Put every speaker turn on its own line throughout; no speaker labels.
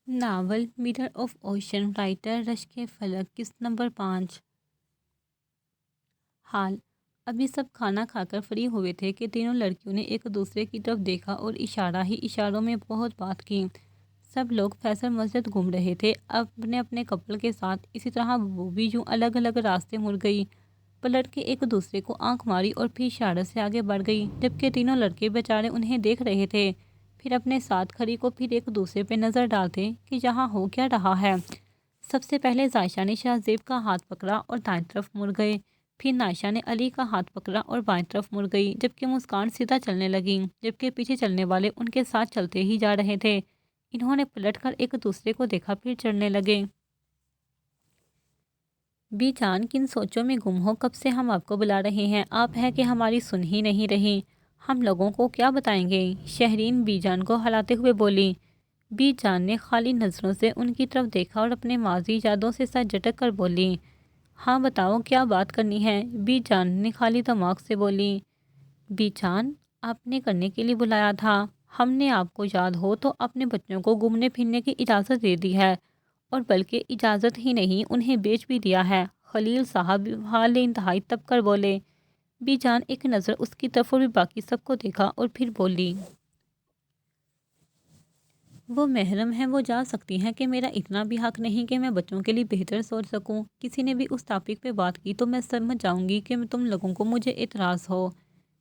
Novel mirror of ocean, writer رشک فلک، قسط number 5۔ حال ابھی سب کھانا کھا کر فری ہوئے تھے کہ تینوں لڑکیوں نے ایک دوسرے کی طرف دیکھا اور اشارہ ہی اشاروں میں بہت بات کی۔ سب لوگ فیصل مسجد گھوم رہے تھے اپنے اپنے کپل کے ساتھ۔ اسی طرح وہ بھی یوں الگ الگ راستے مڑ گئی، پلٹ کے ایک دوسرے کو آنکھ ماری اور پھر اشارے سے آگے بڑھ گئی، جبکہ تینوں لڑکے بیچارے انہیں دیکھ رہے تھے، پھر اپنے ساتھ کھڑی کو پھر ایک دوسرے پہ نظر ڈالتے کہ یہاں ہو کیا رہا ہے۔ سب سے پہلے ظاہرہ نے شہزیب کا ہاتھ پکڑا اور دائیں طرف مڑ گئے، پھر نائشہ نے علی کا ہاتھ پکڑا اور بائیں طرف مڑ گئی، جبکہ مسکان سیدھا چلنے لگی، جبکہ پیچھے چلنے والے ان کے ساتھ چلتے ہی جا رہے تھے۔ انہوں نے پلٹ کر ایک دوسرے کو دیکھا، پھر چڑھنے لگے۔ بی جان کن سوچوں میں گم ہو، کب سے ہم آپ کو بلا رہے ہیں، آپ ہے کہ ہماری سن ہی نہیں رہی، ہم لوگوں کو کیا بتائیں گے؟ شہرین بی جان کو ہلاتے ہوئے بولی۔ بی جان نے خالی نظروں سے ان کی طرف دیکھا اور اپنے ماضی یادوں سے سر جھٹک کر بولی، ہاں بتاؤ کیا بات کرنی ہے؟ بی جان نے خالی دماغ سے بولی۔ بی جان آپ نے کرنے کے لیے بلایا تھا، ہم نے آپ کو یاد ہو تو اپنے بچوں کو گھومنے پھرنے کی اجازت دے دی ہے، اور بلکہ اجازت ہی نہیں انہیں بیچ بھی دیا ہے۔ خلیل صاحب حال انتہائی تب کر بولے۔ بی جان ایک نظر اس کی طرف اور بھی باقی سب کو دیکھا اور پھر بولی، وہ محرم ہیں، وہ جا سکتی ہیں کہ میرا اتنا بھی حق نہیں کہ میں بچوں کے لیے بہتر سوچ سکوں؟ کسی نے بھی اس ٹاپک پہ بات کی تو میں سمجھ جاؤں گی کہ تم لوگوں کو مجھے اعتراض ہو۔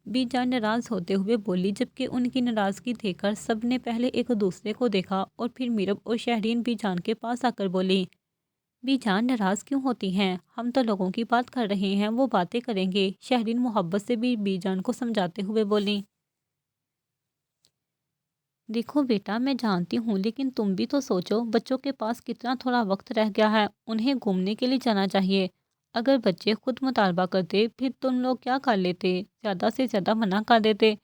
بی جان ناراض ہوتے ہوئے بولی، جبکہ ان کی ناراضگی دیکھ کر سب نے پہلے ایک دوسرے کو دیکھا اور پھر میرب اور شہرین بی جان کے پاس آ کر بولی، بی جان ناراض کیوں ہوتی ہیں؟ ہم تو لوگوں کی بات کر رہے ہیں، وہ باتیں کریں گے۔ شہرین محبت سے بھی بی جان کو سمجھاتے ہوئے بولی، دیکھو بیٹا میں جانتی ہوں لیکن تم بھی تو سوچو، بچوں کے پاس کتنا تھوڑا وقت رہ گیا ہے، انہیں گھومنے کے لیے جانا چاہیے۔ اگر بچے خود مطالبہ کرتے پھر تم لوگ کیا کر لیتے؟ زیادہ سے زیادہ منع کر دیتے۔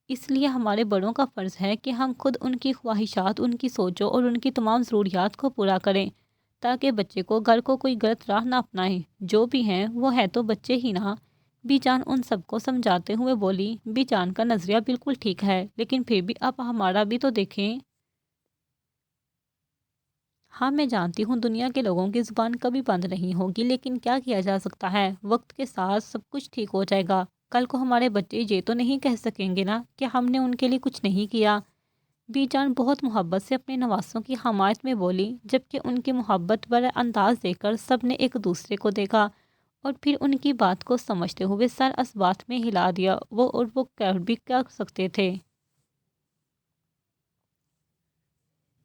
اس لیے ہمارے بڑوں کا فرض ہے کہ ہم خود ان کی خواہشات، ان کی سوچوں اور ان کی تمام ضروریات کو پورا کریں، تاکہ بچے کو گھر کو کوئی غلط راہ نہ اپنائیں۔ جو بھی ہیں وہ ہے تو بچے ہی نہ۔ بی جان ان سب کو سمجھاتے ہوئے بولی، بی جان کا نظریہ بالکل ٹھیک ہے، لیکن پھر بھی آپ ہمارا بھی تو دیکھیں۔ ہاں میں جانتی ہوں دنیا کے لوگوں کی زبان کبھی بند نہیں ہوگی، لیکن کیا کیا جا سکتا ہے، وقت کے ساتھ سب کچھ ٹھیک ہو جائے گا۔ کل کو ہمارے بچے یہ تو نہیں کہہ سکیں گے نا کہ ہم نے ان کے لیے کچھ نہیں کیا۔ بی جان بہت محبت سے اپنے نواسوں کی حمایت میں بولی، جبکہ ان کی محبت بڑا انداز دیکھ کر سب نے ایک دوسرے کو دیکھا اور پھر ان کی بات کو سمجھتے ہوئے سر اسبات میں ہلا دیا۔ وہ کر بھی کیا سکتے تھے؟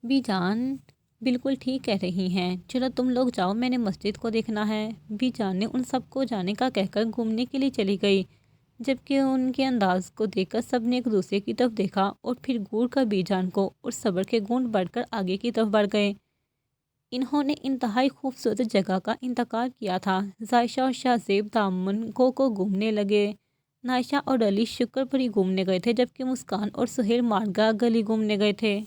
بی جان بالکل ٹھیک کہہ رہی ہیں، چلو تم لوگ جاؤ، میں نے مسجد کو دیکھنا ہے۔ بی جان نے ان سب کو جانے کا کہہ کر گھومنے کے لیے چلی گئی، جبکہ ان کے انداز کو دیکھ کر سب نے ایک دوسرے کی طرف دیکھا اور پھر گور کر بی جان کو اور صبر کے گونٹ بڑھ کر آگے کی طرف بڑھ گئے۔ انہوں نے انتہائی خوبصورت جگہ کا انتخاب کیا تھا۔ ظاہرہ اور شہزیب دامن کو گھومنے لگے، نائشہ اور علی شکر پری گھومنے گئے تھے، جبکہ مسکان اور سہیل مارگا گلی گھومنے گئے تھے۔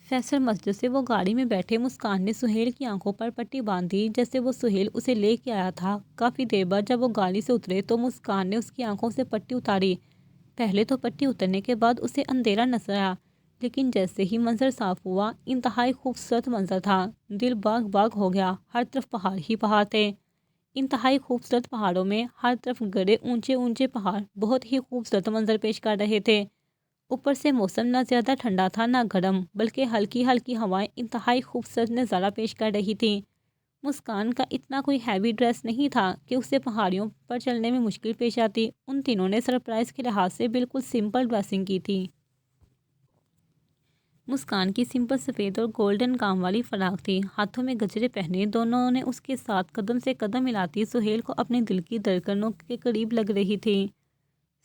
فیصل مسجد سے وہ گاڑی میں بیٹھے، مسکان نے سہیل کی آنکھوں پر پٹی باندھ دی جیسے وہ سہیل اسے لے کے آیا تھا۔ کافی دیر بعد جب وہ گاڑی سے اترے تو مسکان نے اس کی آنکھوں سے پٹی اتاری۔ پہلے تو پٹی اترنے کے بعد اسے اندھیرا نظر آیا، لیکن جیسے ہی منظر صاف ہوا، انتہائی خوبصورت منظر تھا۔ دل باغ باغ ہو گیا، ہر طرف پہاڑ ہی پہاڑ تھے۔ انتہائی خوبصورت پہاڑوں میں ہر طرف گڑے اونچے اونچے پہاڑ بہت ہی خوبصورت منظر پیش کر رہے تھے۔ اوپر سے موسم نہ زیادہ ٹھنڈا تھا نہ گرم، بلکہ ہلکی ہلکی ہوائیں انتہائی خوبصورت نظارہ پیش کر رہی تھیں۔ مسکان کا اتنا کوئی ہیوی ڈریس نہیں تھا کہ اسے پہاڑیوں پر چلنے میں مشکل پیش آتی۔ ان تینوں نے سرپرائز کے لحاظ سے بالکل سمپل ڈریسنگ کی تھی۔ مسکان کی سمپل سفید اور گولڈن کام والی فراق تھی، ہاتھوں میں گجرے پہنے دونوں نے اس کے ساتھ قدم سے قدم ملاتی سہیل کو اپنے دل کی دھڑکنوں کے قریب لگ رہی تھی۔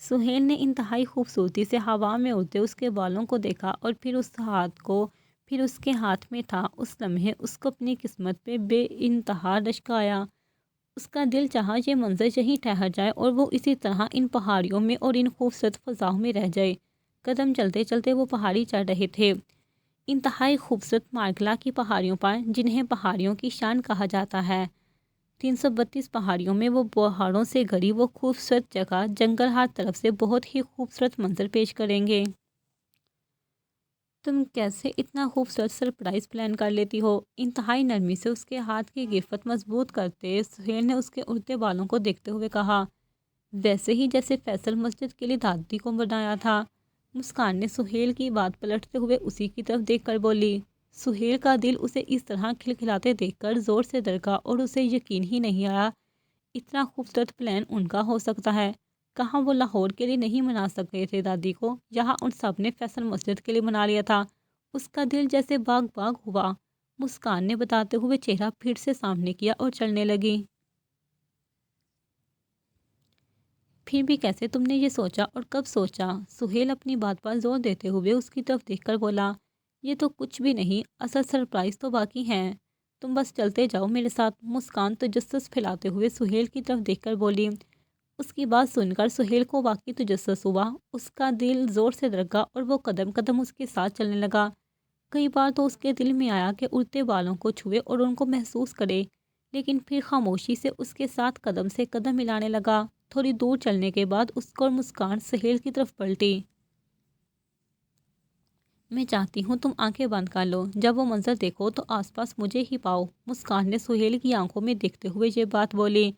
سہیل نے انتہائی خوبصورتی سے ہوا میں اڑتے اس کے بالوں کو دیکھا اور پھر اس ہاتھ کو پھر اس کے ہاتھ میں تھا۔ اس لمحے اس کو اپنی قسمت پہ بے انتہا رشک آیا۔ اس کا دل چاہا یہ منظر یہیں ٹھہر جائے اور وہ اسی طرح ان پہاڑیوں میں اور ان خوبصورت فضاؤں میں رہ جائے۔ قدم چلتے چلتے وہ پہاڑی چڑھ رہے تھے، انتہائی خوبصورت مارگلا کی پہاڑیوں پر، جنہیں پہاڑیوں کی شان کہا جاتا ہے۔ 332 پہاڑیوں میں وہ پہاڑوں سے گھری وہ خوبصورت جگہ، جنگل ہر طرف سے بہت ہی خوبصورت منظر پیش کریں گے۔ تم کیسے اتنا خوبصورت سرپرائز پلان کر لیتی ہو؟ انتہائی نرمی سے اس کے ہاتھ کی گرفت مضبوط کرتے سہیل نے اس کے اڑتے بالوں کو دیکھتے ہوئے کہا، ویسے ہی جیسے فیصل مسجد کے لیے دادی کو بنایا تھا۔ مسکان نے سہیل کی بات پلٹتے ہوئے اسی کی طرف دیکھ کر بولی۔ سہیل کا دل اسے اس طرح کھلکھلاتے دیکھ کر زور سے دھڑکا اور اسے یقین ہی نہیں آیا اتنا خوبصورت پلان ان کا ہو سکتا ہے۔ کہاں وہ لاہور کے لیے نہیں منا سکتے تھے دادی کو، یہاں ان سب نے فیصل مسجد کے لیے بنا لیا تھا۔ اس کا دل جیسے باغ باغ ہوا۔ مسکان نے بتاتے ہوئے چہرہ پھر سے سامنے کیا اور چلنے لگی۔ پھر بھی کیسے تم نے یہ سوچا اور کب سوچا؟ سہیل اپنی بات پر زور دیتے ہوئے اس کی طرف دیکھ کر بولا، یہ تو کچھ بھی نہیں، اصل سرپرائز تو باقی ہیں، تم بس چلتے جاؤ میرے ساتھ۔ مسکان تجسس پھیلاتے ہوئے سہیل کی طرف دیکھ کر بولی۔ اس کی بات سن کر سہیل کو واقعی تجسس ہوا، اس کا دل زور سے دھڑکا اور وہ قدم قدم اس کے ساتھ چلنے لگا۔ کئی بار تو اس کے دل میں آیا کہ اڑتے بالوں کو چھوئے اور ان کو محسوس کرے، لیکن پھر خاموشی سے اس کے ساتھ قدم سے قدم ملانے لگا۔ تھوڑی دور چلنے کے بعد اس کو اور مسکان سہیل کی طرف پلٹی۔ میں چاہتی ہوں تم آنکھیں بند کر لو، جب وہ منظر دیکھو تو آس پاس مجھے ہی پاؤ۔ مسکان نے سہیل کی آنکھوں میں دیکھتے ہوئے یہ بات بولی،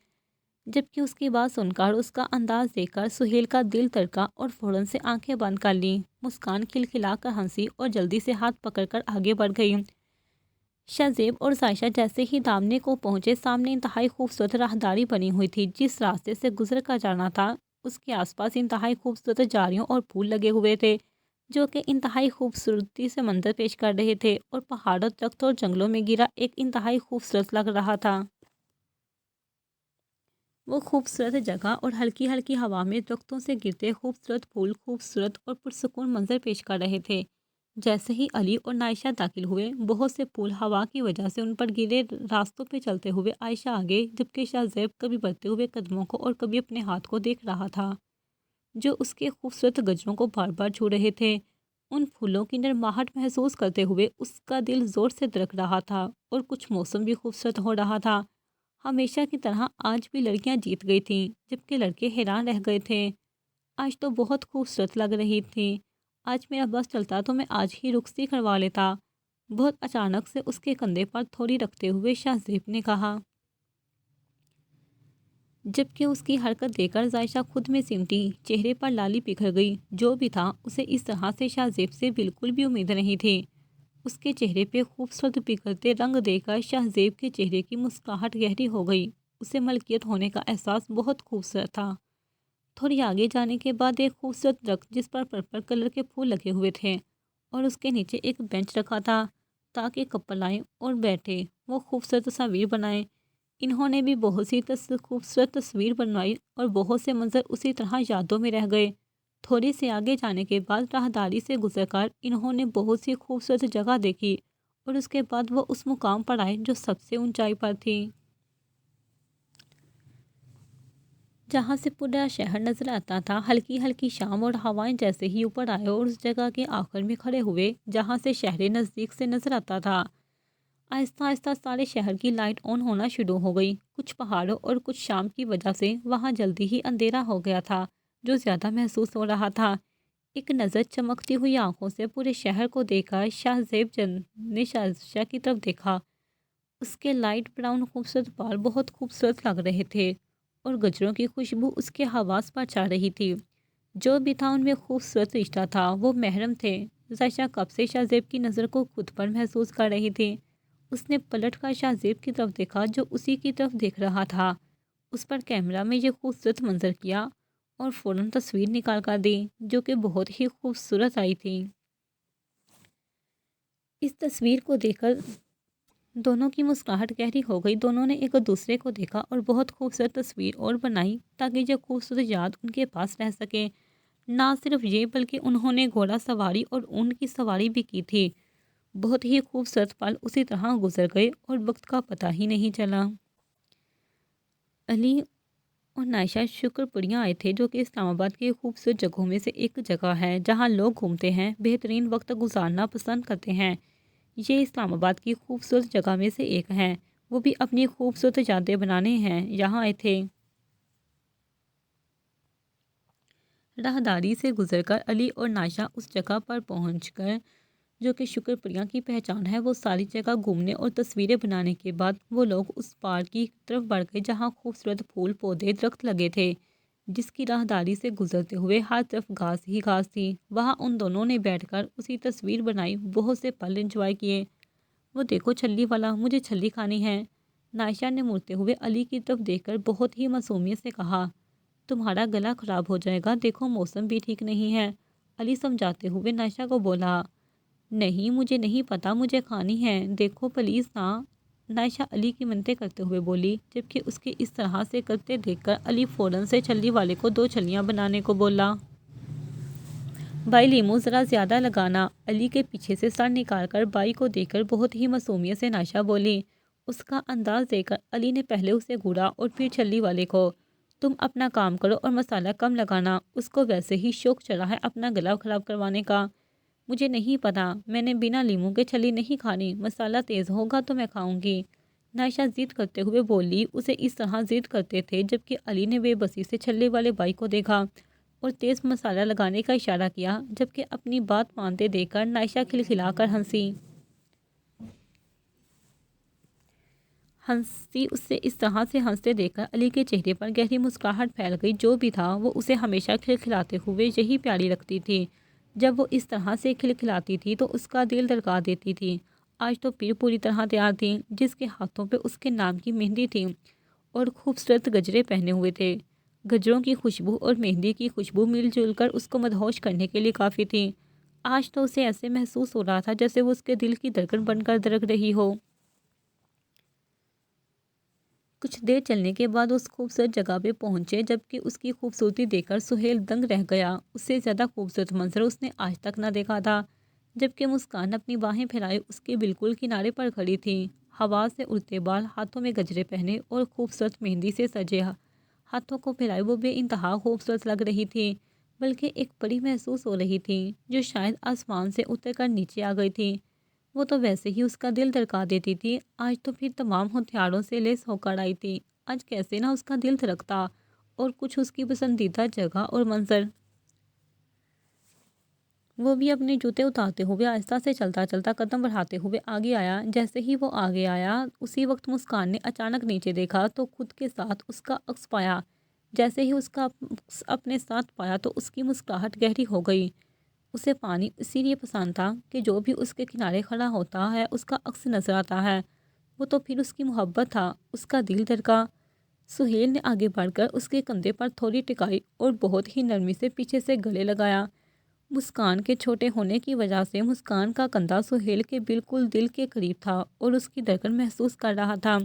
جبکہ اس کی بات سن کر اس کا انداز دیکھ کر سہیل کا دل دھڑکا اور فوراً سے آنکھیں بند کر لیں۔ مسکان کھلکھلا کر ہنسی اور جلدی سے ہاتھ پکڑ کر آگے بڑھ گئی۔ شاہ زیب اور عائشہ جیسے ہی دامنے کو پہنچے، سامنے انتہائی خوبصورت راہداری بنی ہوئی تھی۔ جس راستے سے گزر کر جانا تھا اس کے آس پاس انتہائی خوبصورت جھاڑیوں اور پھول لگے ہوئے تھے جو کہ انتہائی خوبصورتی سے منظر پیش کر رہے تھے، اور پہاڑوں، درختوں اور جنگلوں میں گرا ایک انتہائی خوبصورت لگ رہا تھا۔ وہ خوبصورت جگہ اور ہلکی ہلکی ہوا میں درختوں سے گرتے خوبصورت پھول خوبصورت اور پرسکون منظر پیش کر رہے تھے۔ جیسے ہی علی اور عائشہ داخل ہوئے، بہت سے پھول ہوا کی وجہ سے ان پر گرے راستوں پہ چلتے ہوئے عائشہ آگے، جبکہ شاہ زیب کبھی بڑھتے ہوئے قدموں کو اور کبھی اپنے ہاتھ کو دیکھ رہا تھا جو اس کے خوبصورت گجروں کو بار بار چھو رہے تھے۔ ان پھولوں کی نرماہٹ محسوس کرتے ہوئے اس کا دل زور سے دھڑک رہا تھا، اور کچھ موسم بھی خوبصورت ہو رہا تھا۔ ہمیشہ کی طرح آج بھی لڑکیاں جیت گئی تھیں، جبکہ لڑکے حیران رہ گئے تھے۔ آج تو بہت خوبصورت لگ رہی تھی، آج میرا بس چلتا تو میں آج ہی رخصتی کروا لیتا۔ بہت اچانک سے اس کے کندھے پر تھوڑی رکھتے ہوئے شاہ زیب نے کہا، جبکہ اس کی حرکت دیکھ کر عائشہ خود میں سمٹی، چہرے پر لالی بکھر گئی۔ جو بھی تھا، اسے اس طرح سے شاہ زیب سے بالکل بھی امید نہیں تھی۔ اس کے چہرے پہ خوبصورت بکھرتے رنگ دیکھ کر شاہ زیب کے چہرے کی مسکراہٹ گہری ہو گئی۔ اسے ملکیت ہونے کا احساس بہت خوبصورت تھا۔ تھوڑی آگے جانے کے بعد ایک خوبصورت درخت جس پر پرپل کلر کے پھول لگے ہوئے تھے اور اس کے نیچے ایک بینچ رکھا تھا تاکہ کپل آئیں اور بیٹھے، وہ خوبصورت تصاویر بنائیں۔ انہوں نے بھی بہت سی خوبصورت تصویر بنوائی اور بہت سے منظر اسی طرح یادوں میں رہ گئے۔ تھوڑی سی آگے جانے کے بعد راہداری سے گزر کر انہوں نے بہت سی خوبصورت جگہ دیکھی، اور اس کے بعد وہ اس مقام پر آئے جو سب سے اونچائی پر تھی، جہاں سے پورا شہر نظر آتا تھا۔ ہلکی ہلکی شام اور ہوائیں جیسے ہی اوپر آئے اور اس جگہ کے آخر میں کھڑے ہوئے جہاں سے شہر نزدیک سے نظر آتا تھا، آہستہ آہستہ سارے شہر کی لائٹ آن ہونا شروع ہو گئی۔ کچھ پہاڑوں اور کچھ شام کی وجہ سے وہاں جلدی ہی اندھیرا ہو گیا تھا جو زیادہ محسوس ہو رہا تھا۔ ایک نظر چمکتی ہوئی آنکھوں سے پورے شہر کو دیکھا شاہ زیب نے شاہ کی طرف دیکھا۔ اس کے لائٹ براؤن خوبصورت بال بہت خوبصورت لگ رہے تھے اور گجروں کی خوشبو اس کے حواس پر چڑھ رہی تھی۔ جو بھی تھا ان میں خوبصورت رشتہ تھا، وہ محرم تھے۔ عائشہ کب سے شاہ زیب کی نظر کو خود پر محسوس کر رہی تھی۔ اس نے پلٹ کر شاہ زیب کی طرف دیکھا جو اسی کی طرف دیکھ رہا تھا۔ اس پر کیمرہ میں یہ خوبصورت منظر کیا اور فوراً تصویر نکال کر دی جو کہ بہت ہی خوبصورت آئی تھی۔ اس تصویر کو دیکھ کر دونوں کی مسکراہٹ گہری ہو گئی۔ دونوں نے ایک دوسرے کو دیکھا اور بہت خوبصورت تصویر اور بنائی تاکہ یہ خوبصورت یاد ان کے پاس رہ سکے۔ نہ صرف یہ بلکہ انہوں نے گھوڑا سواری اور اونٹ کی سواری بھی کی تھی۔ بہت ہی خوبصورت پل اسی طرح گزر گئے اور وقت کا پتہ ہی نہیں چلا۔ علی اور عائشہ شکر پڑیاں آئے تھے جو کہ اسلام آباد کی خوبصورت جگہوں میں سے ایک جگہ ہے جہاں لوگ گھومتے ہیں، بہترین وقت گزارنا پسند کرتے ہیں۔ یہ اسلام آباد کی خوبصورت جگہ میں سے ایک ہے۔ وہ بھی اپنی خوبصورت یادیں بنانے ہیں یہاں آئے تھے۔ راہداری سے گزر کر علی اور عائشہ اس جگہ پر پہنچ کر جو کہ شکر پریا کی پہچان ہے۔ وہ ساری جگہ گھومنے اور تصویریں بنانے کے بعد وہ لوگ اس پارک کی طرف بڑھ گئے جہاں خوبصورت پھول پودے درخت لگے تھے، جس کی راہداری سے گزرتے ہوئے ہر طرف گھاس ہی گھاس تھی۔ وہاں ان دونوں نے بیٹھ کر اسی تصویر بنائی، بہت سے پل انجوائے کیے۔ وہ دیکھو چھلی والا، مجھے چھلی کھانی ہے، نائشہ نے مڑتے ہوئے علی کی طرف دیکھ کر بہت ہی معصومیت سے کہا۔ تمہارا گلا خراب ہو جائے گا، دیکھو موسم بھی ٹھیک نہیں ہے، علی سمجھاتے ہوئے نائشہ کو بولا۔ نہیں مجھے نہیں پتا، مجھے کھانی ہے، دیکھو پلیز نا، نائشہ علی کی منتیں کرتے ہوئے بولی، جبکہ اس کے اس طرح سے کرتے دیکھ کر علی فوراً سے چھلی والے کو 2 چھلیاں بنانے کو بولا۔ بھائی لیمو ذرا زیادہ لگانا، علی کے پیچھے سے سر نکال کر بھائی کو دیکھ کر بہت ہی معصومیت سے نائشہ بولی۔ اس کا انداز دیکھ کر علی نے پہلے اسے گھورا اور پھر چھلی والے کو۔ تم اپنا کام کرو اور مسالہ کم لگانا، اس کو ویسے ہی شوق چڑھا ہے اپنا گلا خراب کروانے کا۔ مجھے نہیں پتا، میں نے بنا لیمو کے چھلی نہیں کھانی، مسالہ تیز ہوگا تو میں کھاؤں گی، نائشہ ضد کرتے ہوئے بولی۔ اسے اس طرح ضد کرتے تھے جبکہ علی نے بے بسی سے چھلے والے بھائی کو دیکھا اور تیز مسالہ لگانے کا اشارہ کیا، جبکہ اپنی بات مانتے دیکھ کر نائشہ کھلکھلا کر ہنسی۔ اسے اس طرح سے ہنستے دیکھ کر علی کے چہرے پر گہری مسکراہٹ پھیل گئی۔ جو بھی تھا وہ اسے ہمیشہ کھلکھلاتے ہوئے یہی پیاری لگتی تھی۔ جب وہ اس طرح سے کھلکھلاتی تھی تو اس کا دل دھڑکا دیتی تھی۔ آج تو پھر پوری طرح تیار تھی، جس کے ہاتھوں پہ اس کے نام کی مہندی تھی اور خوبصورت گجرے پہنے ہوئے تھے۔ گجروں کی خوشبو اور مہندی کی خوشبو مل جل کر اس کو مدہوش کرنے کے لیے کافی تھی۔ آج تو اسے ایسے محسوس ہو رہا تھا جیسے وہ اس کے دل کی دھڑکن بن کر دھڑک رہی ہو۔ کچھ دیر چلنے کے بعد اس خوبصورت جگہ پہ پہنچے، جبکہ اس کی خوبصورتی دیکھ کر سہیل دنگ رہ گیا۔ اس سے زیادہ خوبصورت منظر اس نے آج تک نہ دیکھا تھا، جبکہ مسکان اپنی باہیں پھیلائے اس کے بالکل کنارے پر کھڑی تھی۔ ہوا سے اڑتے بال، ہاتھوں میں گجرے پہنے اور خوبصورت مہندی سے سجے ہاتھوں کو پھیلائے وہ بے انتہا خوبصورت لگ رہی تھی، بلکہ ایک پری محسوس ہو رہی تھی جو شاید آسمان سے اتر کر نیچے آ گئی تھی۔ وہ تو ویسے ہی اس کا دل دھڑکا دیتی تھی، آج تو پھر تمام ہتھیاروں سے لیس ہو کر آئی تھی۔ آج کیسے نہ اس کا دل دھڑکتا، اور کچھ اس کی پسندیدہ جگہ اور منظر۔ وہ بھی اپنے جوتے اتارتے ہوئے آہستہ سے چلتا چلتا قدم بڑھاتے ہوئے آگے آیا۔ جیسے ہی وہ آگے آیا اسی وقت مسکان نے اچانک نیچے دیکھا تو خود کے ساتھ اس کا عکس پایا۔ جیسے ہی اس کا عکس اپنے ساتھ پایا تو اس کی مسکراہٹ گہری ہو گئی۔ اسے پانی اسی لیے پسند تھا کہ جو بھی اس کے کنارے کھڑا ہوتا ہے اس کا عکس نظر آتا ہے۔ وہ تو پھر اس کی محبت تھا۔ اس کا دل دھڑکا۔ سہیل نے آگے بڑھ کر اس کے کندھے پر تھوڑی ٹکائی اور بہت ہی نرمی سے پیچھے سے گلے لگایا۔ مسکان کے چھوٹے ہونے کی وجہ سے مسکان کا کندھا سہیل کے بالکل دل کے قریب تھا اور اس کی دھڑکن محسوس کر رہا تھا،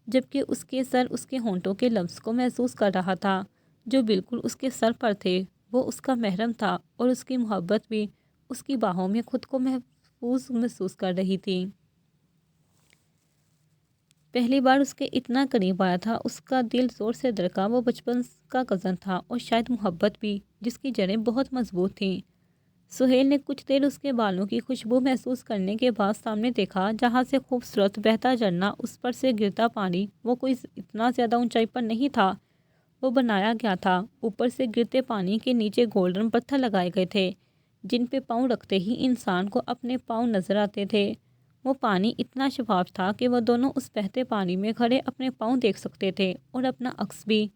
جبکہ اس کے سر اس کے ہونٹوں کے لفظ کو محسوس کر رہا تھا جو بالکل اس کے سر پر تھے۔ وہ اس کا محرم تھا اور اس کی محبت بھی اس کی باہوں میں خود کو محسوس کر رہی تھی۔ پہلی بار اس کے اتنا قریب آیا تھا، اس کا دل زور سے دھڑکا۔ وہ بچپن کا کزن تھا اور شاید محبت بھی، جس کی جڑیں بہت مضبوط تھیں۔ سہیل نے کچھ دیر اس کے بالوں کی خوشبو محسوس کرنے کے بعد سامنے دیکھا جہاں سے خوبصورت بہتا جھرنا، اس پر سے گرتا پانی۔ وہ کوئی اتنا زیادہ اونچائی پر نہیں تھا، وہ بنایا گیا تھا۔ اوپر سے گرتے پانی کے نیچے گولڈن پتھر لگائے گئے تھے جن پہ پاؤں رکھتے ہی انسان کو اپنے پاؤں نظر آتے تھے۔ وہ پانی اتنا شفاف تھا کہ وہ دونوں اس بہتے پانی میں کھڑے اپنے پاؤں دیکھ سکتے تھے اور اپنا عکس بھی۔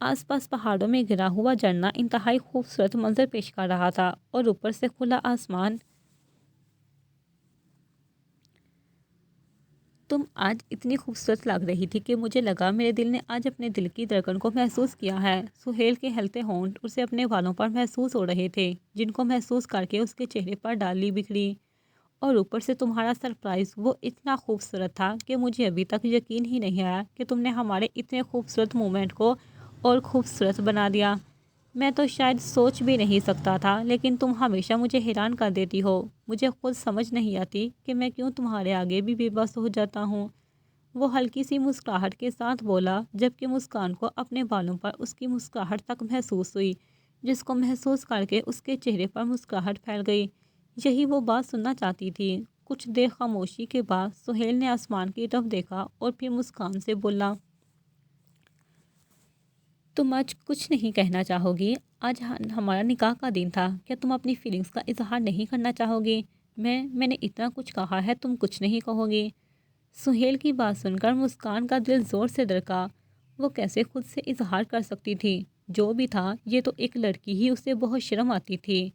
آس پاس پہاڑوں میں گرا ہوا جھرنا انتہائی خوبصورت منظر پیش کر رہا تھا اور اوپر سے کھلا آسمان۔ تم آج اتنی خوبصورت لگ رہی تھی کہ مجھے لگا میرے دل نے آج اپنے دل کی دھڑکن کو محسوس کیا ہے۔ سہیل کے ہلتے ہونٹ اسے اپنے بالوں پر محسوس ہو رہے تھے جن کو محسوس کر کے اس کے چہرے پر ڈالی بکھری۔ اور اوپر سے تمہارا سرپرائز وہ اتنا خوبصورت تھا کہ مجھے ابھی تک یقین ہی نہیں آیا کہ تم نے ہمارے اتنے خوبصورت مومنٹ کو اور خوبصورت بنا دیا۔ میں تو شاید سوچ بھی نہیں سکتا تھا، لیکن تم ہمیشہ مجھے حیران کر دیتی ہو۔ مجھے خود سمجھ نہیں آتی کہ میں کیوں تمہارے آگے بھی بے بس ہو جاتا ہوں۔ وہ ہلکی سی مسکراہٹ کے ساتھ بولا، جبکہ مسکان کو اپنے بالوں پر اس کی مسکراہٹ تک محسوس ہوئی، جس کو محسوس کر کے اس کے چہرے پر مسکراہٹ پھیل گئی۔ یہی وہ بات سننا چاہتی تھی۔ کچھ دیر خاموشی کے بعد سہیل نے آسمان کی طرف دیکھا اور پھر مسکان سے بولا، تم آج کچھ نہیں کہنا چاہو گی؟ آج ہمارا نکاح کا دن تھا، کیا تم اپنی فیلنگز کا اظہار نہیں کرنا چاہو گی؟ میں نے اتنا کچھ کہا ہے، تم کچھ نہیں کہو گی؟ سہیل کی بات سن کر مسکان کا دل زور سے دھڑکا۔ وہ کیسے خود سے اظہار کر سکتی تھی؟ جو بھی تھا، یہ تو ایک لڑکی ہی، اسے بہت شرم آتی تھی۔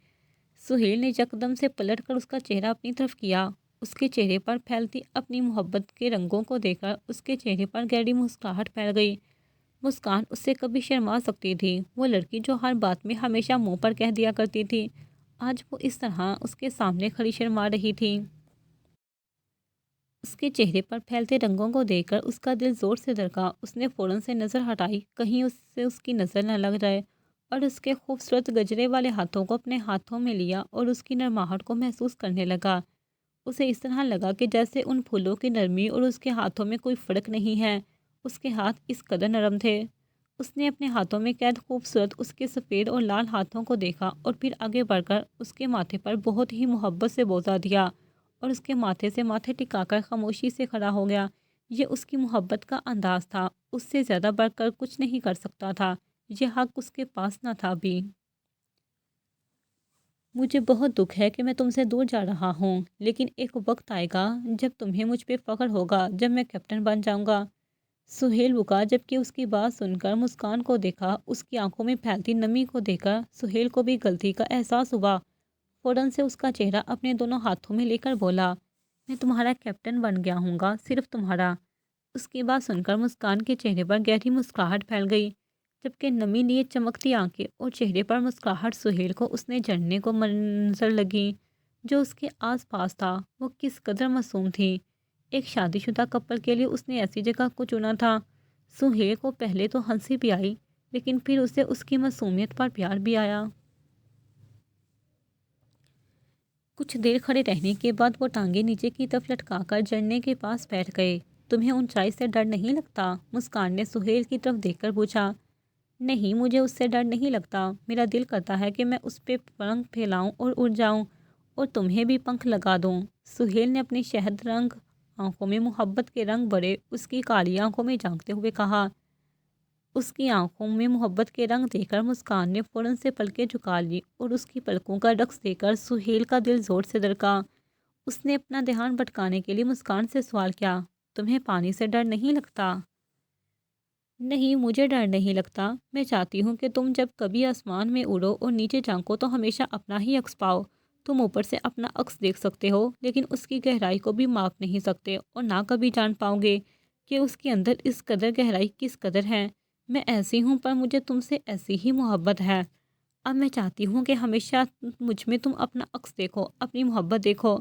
سہیل نے یکدم سے پلٹ کر اس کا چہرہ اپنی طرف کیا۔ اس کے چہرے پر پھیلتی اپنی محبت کے رنگوں کو دیکھ کر اس کے چہرے پر گہری مسکراہٹ پھیل گئی۔ مسکان اس سے کبھی شرما سکتی تھی؟ وہ لڑکی جو ہر بات میں ہمیشہ منہ پر کہہ دیا کرتی تھی، آج وہ اس طرح اس کے سامنے کھڑی شرما رہی تھی۔ اس کے چہرے پر پھیلتے رنگوں کو دیکھ کر اس کا دل زور سے دھڑکا۔ اس نے فوراً سے نظر ہٹائی، کہیں اس سے اس کی نظر نہ لگ جائے، اور اس کے خوبصورت گجرے والے ہاتھوں کو اپنے ہاتھوں میں لیا اور اس کی نرماہٹ کو محسوس کرنے لگا۔ اسے اس طرح لگا کہ جیسے ان پھولوں کی نرمی اور اس کے ہاتھوں میں کوئی فرق نہیں ہے۔ اس کے ہاتھ اس قدر نرم تھے۔ اس نے اپنے ہاتھوں میں قید خوبصورت اس کے سفید اور لال ہاتھوں کو دیکھا اور پھر آگے بڑھ کر اس کے ماتھے پر بہت ہی محبت سے بوسہ دیا اور اس کے ماتھے سے ماتھے ٹکا کر خاموشی سے کھڑا ہو گیا۔ یہ اس کی محبت کا انداز تھا، اس سے زیادہ بڑھ کر کچھ نہیں کر سکتا تھا۔ یہ حق اس کے پاس نہ تھا بھی۔ مجھے بہت دکھ ہے کہ میں تم سے دور جا رہا ہوں، لیکن ایک وقت آئے گا جب تمہیں مجھ پہ فخر ہوگا، جب میں کیپٹن بن جاؤں گا۔ سہیل رکا، جبکہ اس کی بات سن کر مسکان کو دیکھا۔ اس کی آنکھوں میں پھیلتی نمی کو دیکھ کر سہیل کو بھی غلطی کا احساس ہوا۔ فوراً سے اس کا چہرہ اپنے دونوں ہاتھوں میں لے کر بولا، میں تمہارا کیپٹن بن گیا ہوں گا، صرف تمہارا۔ اس کی بات سن کر مسکان کے چہرے پر گہری مسکراہٹ پھیل گئی، جبکہ نمی لیے چمکتی آنکھیں اور چہرے پر مسکراہٹ سہیل کو اس نے جڑنے کو منظر لگی۔ جو اس کے آس پاس تھا وہ کس قدر معصوم تھی۔ ایک شادی شدہ کپل کے لیے اس نے ایسی جگہ کو چنا تھا۔ سہیل کو پہلے تو ہنسی بھی آئی، لیکن پھر اسے اس کی معصومیت پر پیار بھی آیا۔ کچھ دیر کھڑے رہنے کے بعد وہ ٹانگیں نیچے کی طرف لٹکا کر جھرنے کے پاس بیٹھ گئے۔ تمہیں اونچائی سے ڈر نہیں لگتا؟ مسکان نے سہیل کی طرف دیکھ کر پوچھا۔ نہیں، مجھے اس سے ڈر نہیں لگتا۔ میرا دل کرتا ہے کہ میں اس پہ پنکھ پھیلاؤں اور اڑ جاؤں اور تمہیں بھی پنکھ لگا دوں۔ سہیل نے اپنی شہد رنگ آنکھوں میں محبت کے رنگ بڑے اس کی کالی آنکھوں میں جھانکتے ہوئے کہا۔ اس کی آنکھوں میں محبت کے رنگ دیکھ کر مسکان نے فوراً سے پلکیں جھکا لی اور اس کی پلکوں کا رقص دیکھ کر سہیل کا دل زور سے دھڑکا۔ اس نے اپنا دھیان بھٹکانے کے لیے مسکان سے سوال کیا، تمہیں پانی سے ڈر نہیں لگتا؟ نہیں، مجھے ڈر نہیں لگتا۔ میں چاہتی ہوں کہ تم جب کبھی آسمان میں اڑو اور نیچے جھانکو تو ہمیشہ اپنا ہی عکس پاؤ۔ تم اوپر سے اپنا عکس دیکھ سکتے ہو، لیکن اس کی گہرائی کو بھی ماپ نہیں سکتے اور نہ کبھی جان پاؤ گے کہ اس کے اندر اس قدر گہرائی کس قدر ہے۔ میں ایسی ہوں، پر مجھے تم سے ایسی ہی محبت ہے۔ اب میں چاہتی ہوں کہ ہمیشہ مجھ میں تم اپنا عکس دیکھو، اپنی محبت دیکھو۔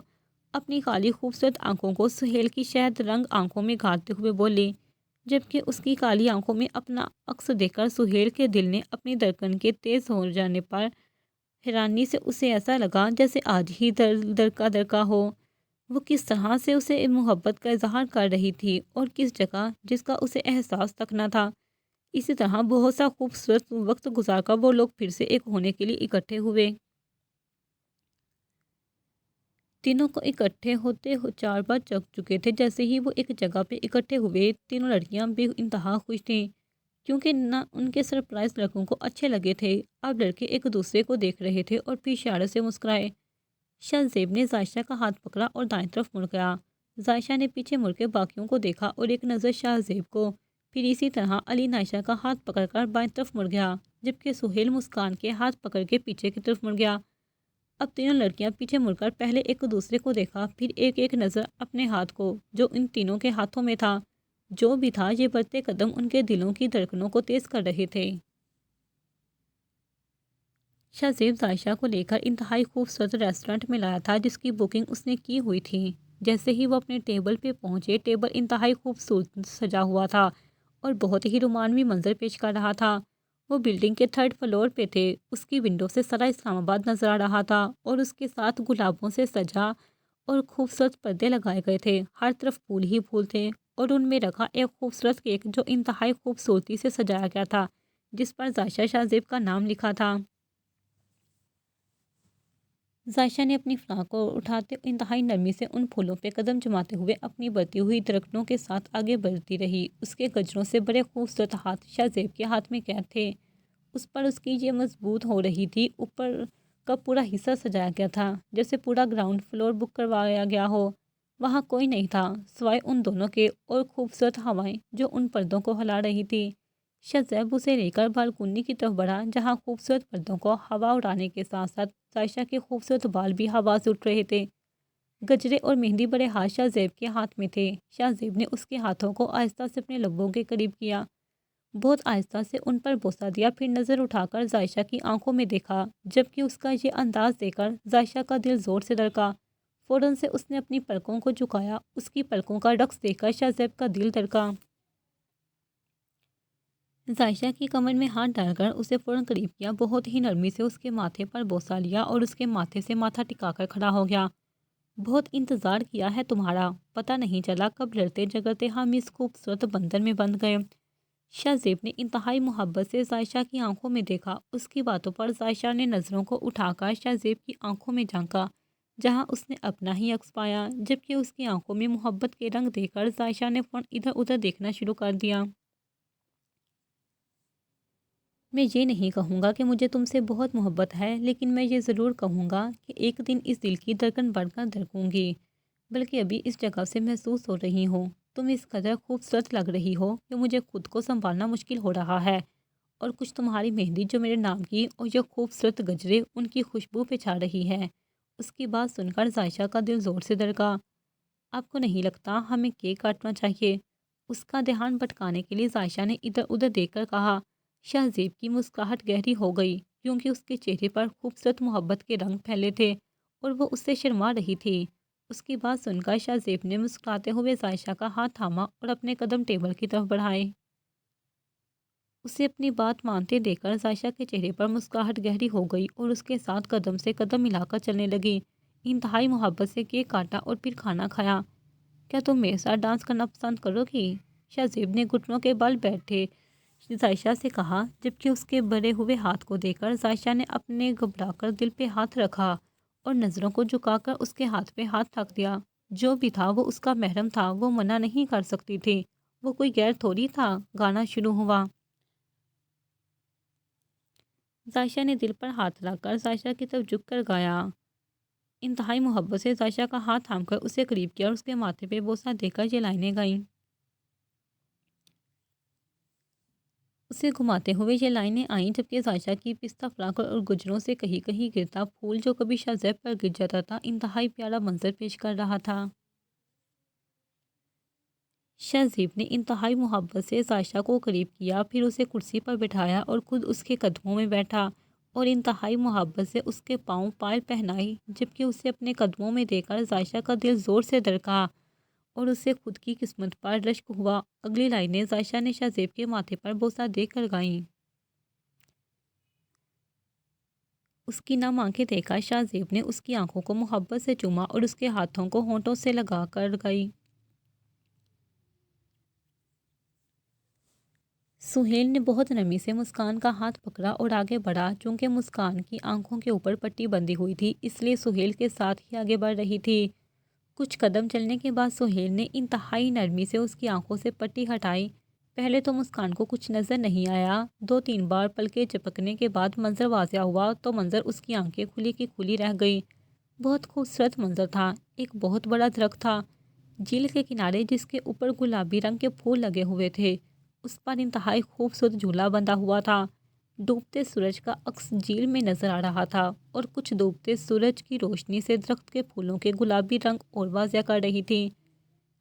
اپنی کالی خوبصورت آنکھوں کو سہیل کی شہد رنگ آنکھوں میں گھارتے ہوئے بولی، جبکہ اس کی کالی آنکھوں میں اپنا عکس دیکھ کر سہیل کے دل نے اپنی دھڑکن کے تیز ہو جانے پر حیرانی سے اسے ایسا لگا جیسے آج ہی دھڑکا ہو۔ وہ کس طرح سے اسے محبت کا اظہار کر رہی تھی اور کس جگہ جس کا اسے احساس تک نہ تھا۔ اسی طرح بہت سا خوبصورت وقت گزار کر وہ لوگ پھر سے ایک ہونے کے لیے اکٹھے ہوئے۔ تینوں کو اکٹھے ہوتے 4 بار چک چکے تھے۔ جیسے ہی وہ ایک جگہ پہ اکٹھے ہوئے، تینوں لڑکیاں بے انتہا خوش تھیں، کیونکہ نہ ان کے سرپرائز لڑکوں کو اچھے لگے تھے۔ اب لڑکے ایک دوسرے کو دیکھ رہے تھے اور پھر اشارے سے مسکرائے۔ شاہ نے ظاہشہ کا ہاتھ پکڑا اور دائیں طرف مڑ گیا۔ ظاہشہ نے پیچھے مڑ کے باقیوں کو دیکھا اور ایک نظر شاہ کو، پھر اسی طرح علی نائشہ کا ہاتھ پکڑ کر بائیں طرف مڑ گیا، جبکہ سہیل مسکان کے ہاتھ پکڑ کے پیچھے کی طرف مڑ گیا۔ اب تینوں لڑکیاں پیچھے مڑ کر پہلے ایک دوسرے کو دیکھا، پھر ایک ایک نظر اپنے ہاتھ کو جو ان تینوں کے ہاتھوں میں تھا۔ جو بھی تھا، یہ بڑھتے قدم ان کے دلوں کی دھڑکنوں کو تیز کر رہے تھے۔ شاہ ظاہشہ کو لے کر انتہائی خوبصورت ریسٹورنٹ میں لایا تھا جس کی بکنگ اس نے کی ہوئی تھی۔ جیسے ہی وہ اپنے ٹیبل پہ پہنچے، ٹیبل انتہائی خوبصورت سجا ہوا تھا اور بہت ہی رومانوی منظر پیش کر رہا تھا۔ وہ بلڈنگ کے 3rd فلور پہ تھے۔ اس کی ونڈو سے سارا اسلام آباد نظر آ رہا تھا اور اس کے ساتھ گلابوں سے سجا اور خوبصورت پردے لگائے گئے تھے۔ ہر طرف پھول ہی پھول تھے اور ان میں رکھا ایک خوبصورت کیک جو انتہائی خوبصورتی سے سجایا گیا تھا، جس پر ظاہشہ شاہ کا نام لکھا تھا۔ ظاہشہ نے اپنی فراق کو اٹھاتے انتہائی نرمی سے ان پھولوں پہ قدم جماتے ہوئے اپنی بڑھتی ہوئی دھڑکنوں کے ساتھ آگے بڑھتی رہی۔ اس کے گجروں سے بڑے خوبصورت ہاتھ شاہ کے ہاتھ میں قید تھے۔ اس پر اس کی یہ مضبوط ہو رہی تھی، اوپر کا پورا حصہ سجایا گیا تھا، جیسے پورا گراؤنڈ فلور بک کروایا گیا ہو۔ وہاں کوئی نہیں تھا سوائے ان دونوں کے اور خوبصورت ہوائیں جو ان پردوں کو ہلا رہی تھی۔ شہزیب اسے لے کر بالکونی کی طرف بڑھا، جہاں خوبصورت پردوں کو ہوا اڑانے کے ساتھ ساتھ عائشہ کے خوبصورت بال بھی ہوا سے اٹھ رہے تھے۔ گجرے اور مہندی بڑے ہاتھ شہزیب کے ہاتھ میں تھے۔ شہزیب نے اس کے ہاتھوں کو آہستہ سے اپنے لبوں کے قریب کیا، بہت آہستہ سے ان پر بوسہ دیا، پھر نظر اٹھا کر عائشہ کی آنکھوں میں دیکھا، جبکہ اس کا یہ انداز دیکھ کر عائشہ کا دل زور سے دھڑکا۔ فوراً سے اس نے اپنی پلکوں کو جھکایا، اس کی پلکوں کا رقص دیکھ کر شہزیب کا دل دھڑکا۔ عائشہ کی کمر میں ہاتھ ڈال کر اسے فوراً قریب کیا، بہت ہی نرمی سے اس کے ماتھے پر بوسہ لیا اور اس کے ماتھے سے ماتھا ٹکا کر کھڑا ہو گیا۔ بہت انتظار کیا ہے تمہارا، پتہ نہیں چلا کب لڑتے جگڑتے ہم اس خوبصورت بندر میں بند گئے۔ شہزیب نے انتہائی محبت سے عائشہ کی آنکھوں میں دیکھا۔ اس کی باتوں پر عائشہ نے نظروں کو اٹھا کر شہزیب کی آنکھوں میں جھانکا، جہاں اس نے اپنا ہی عکس پایا، جبکہ اس کی آنکھوں میں محبت کے رنگ دیکھ کر عائشہ نے فوراً ادھر ادھر دیکھنا شروع کر دیا۔ میں یہ نہیں کہوں گا کہ مجھے تم سے بہت محبت ہے، لیکن میں یہ ضرور کہوں گا کہ ایک دن اس دل کی دھڑکن بڑھ کر دھڑکوں گی، بلکہ ابھی اس جگہ سے محسوس ہو رہی ہوں۔ تم اس قدر خوبصورت لگ رہی ہو کہ مجھے خود کو سنبھالنا مشکل ہو رہا ہے، اور کچھ تمہاری مہندی جو میرے نام کی اور یہ خوبصورت گجرے ان کی خوشبو پہ چھا رہی ہے۔ اس کی بات سن کر عائشہ کا دل زور سے دھڑکا۔ آپ کو نہیں لگتا ہمیں کیک کاٹنا چاہیے؟ اس کا دھیان بھٹکانے کے لیے عائشہ نے ادھر ادھر دیکھ کر کہا۔ شہزیب کی مسکراہٹ گہری ہو گئی، کیونکہ اس کے چہرے پر خوبصورت محبت کے رنگ پھیلے تھے اور وہ اس سے شرما رہی تھی۔ اس کی بات سن کر شہزیب نے مسکراتے ہوئے عائشہ کا ہاتھ تھاما اور اپنے قدم ٹیبل کی طرف بڑھائے۔ اسے اپنی بات مانتے دیکھ کر عائشہ کے چہرے پر مسکراہٹ گہری ہو گئی اور اس کے ساتھ قدم سے قدم ملا کر چلنے لگی۔ انتہائی محبت سے کیک کاٹا اور پھر کھانا کھایا۔ کیا تم میرے ساتھ ڈانس کرنا پسند کرو گی؟ شہزیب نے گھٹنوں کے بل بیٹھے عائشہ سے کہا، جبکہ اس کے بڑے ہوئے ہاتھ کو دیکھ کر عائشہ نے اپنے گھبرا کر دل پہ ہاتھ رکھا اور نظروں کو جھکا کر اس کے ہاتھ پہ ہاتھ رکھ دیا۔ جو بھی تھا وہ اس کا محرم تھا، وہ منع نہیں کر سکتی تھی، وہ کوئی غیر تھوڑی تھا۔ گانا شروع ہوا۔ عائشہ نے دل پر ہاتھ رکھ کر عائشہ کی طرف جھک کر گایا۔ انتہائی محبت سے عائشہ کا ہاتھ تھام کر اسے قریب کیا اور اس کے ماتھے پہ بوسہ دے کر یہ لائنیں گائیں۔ اسے گھماتے ہوئے یہ لائنیں آئیں، جبکہ عائشہ کی پستہ فراق اور گجروں سے کہیں کہیں گرتا پھول جو کبھی شہزیب پر گر جاتا تھا، انتہائی پیارا منظر پیش کر رہا تھا۔ شہزیب نے انتہائی محبت سے عائشہ کو قریب کیا، پھر اسے کرسی پر بٹھایا اور خود اس کے قدموں میں بیٹھا اور انتہائی محبت سے اس کے پاؤں پائل پہنائی، جبکہ اسے اپنے قدموں میں دے کر عائشہ کا دل زور سے دھڑکا اور اسے خود کی قسمت پر رشک ہوا۔ اگلی لائنیں عائشہ نے شہزیب کے ماتھے پر بوسہ دے کر گائیں۔ اس کی نم آنکھیں دیکھا شہزیب نے اس کی آنکھوں کو محبت سے چوما اور اس کے ہاتھوں کو ہونٹوں سے لگا کر گئی۔ سہیل نے بہت نرمی سے مسکان کا ہاتھ پکڑا اور آگے بڑھا۔ چونکہ مسکان کی آنکھوں کے اوپر پٹی بندھی ہوئی تھی، اس لیے سہیل کے ساتھ ہی آگے بڑھ رہی تھی۔ کچھ قدم چلنے کے بعد سہیل نے انتہائی نرمی سے اس کی آنکھوں سے پٹی ہٹائی۔ پہلے تو مسکان کو کچھ نظر نہیں آیا، دو تین بار پلکیں جھپکنے کے بعد منظر واضح ہوا تو منظر اس کی آنکھیں کھلی کی کھلی رہ گئی۔ بہت خوبصورت منظر تھا۔ ایک بہت بڑا درخت تھا جھیل کے کنارے، جس کے اوپر گلابی رنگ کے پھول لگے ہوئے تھے۔ اس پر انتہائی خوبصورت جھولا بندھا ہوا تھا۔ ڈوبتے سورج کا عکس جھیل میں نظر آ رہا تھا اور کچھ ڈوبتے سورج کی روشنی سے درخت کے پھولوں کے گلابی رنگ اور واضح کر رہی تھی۔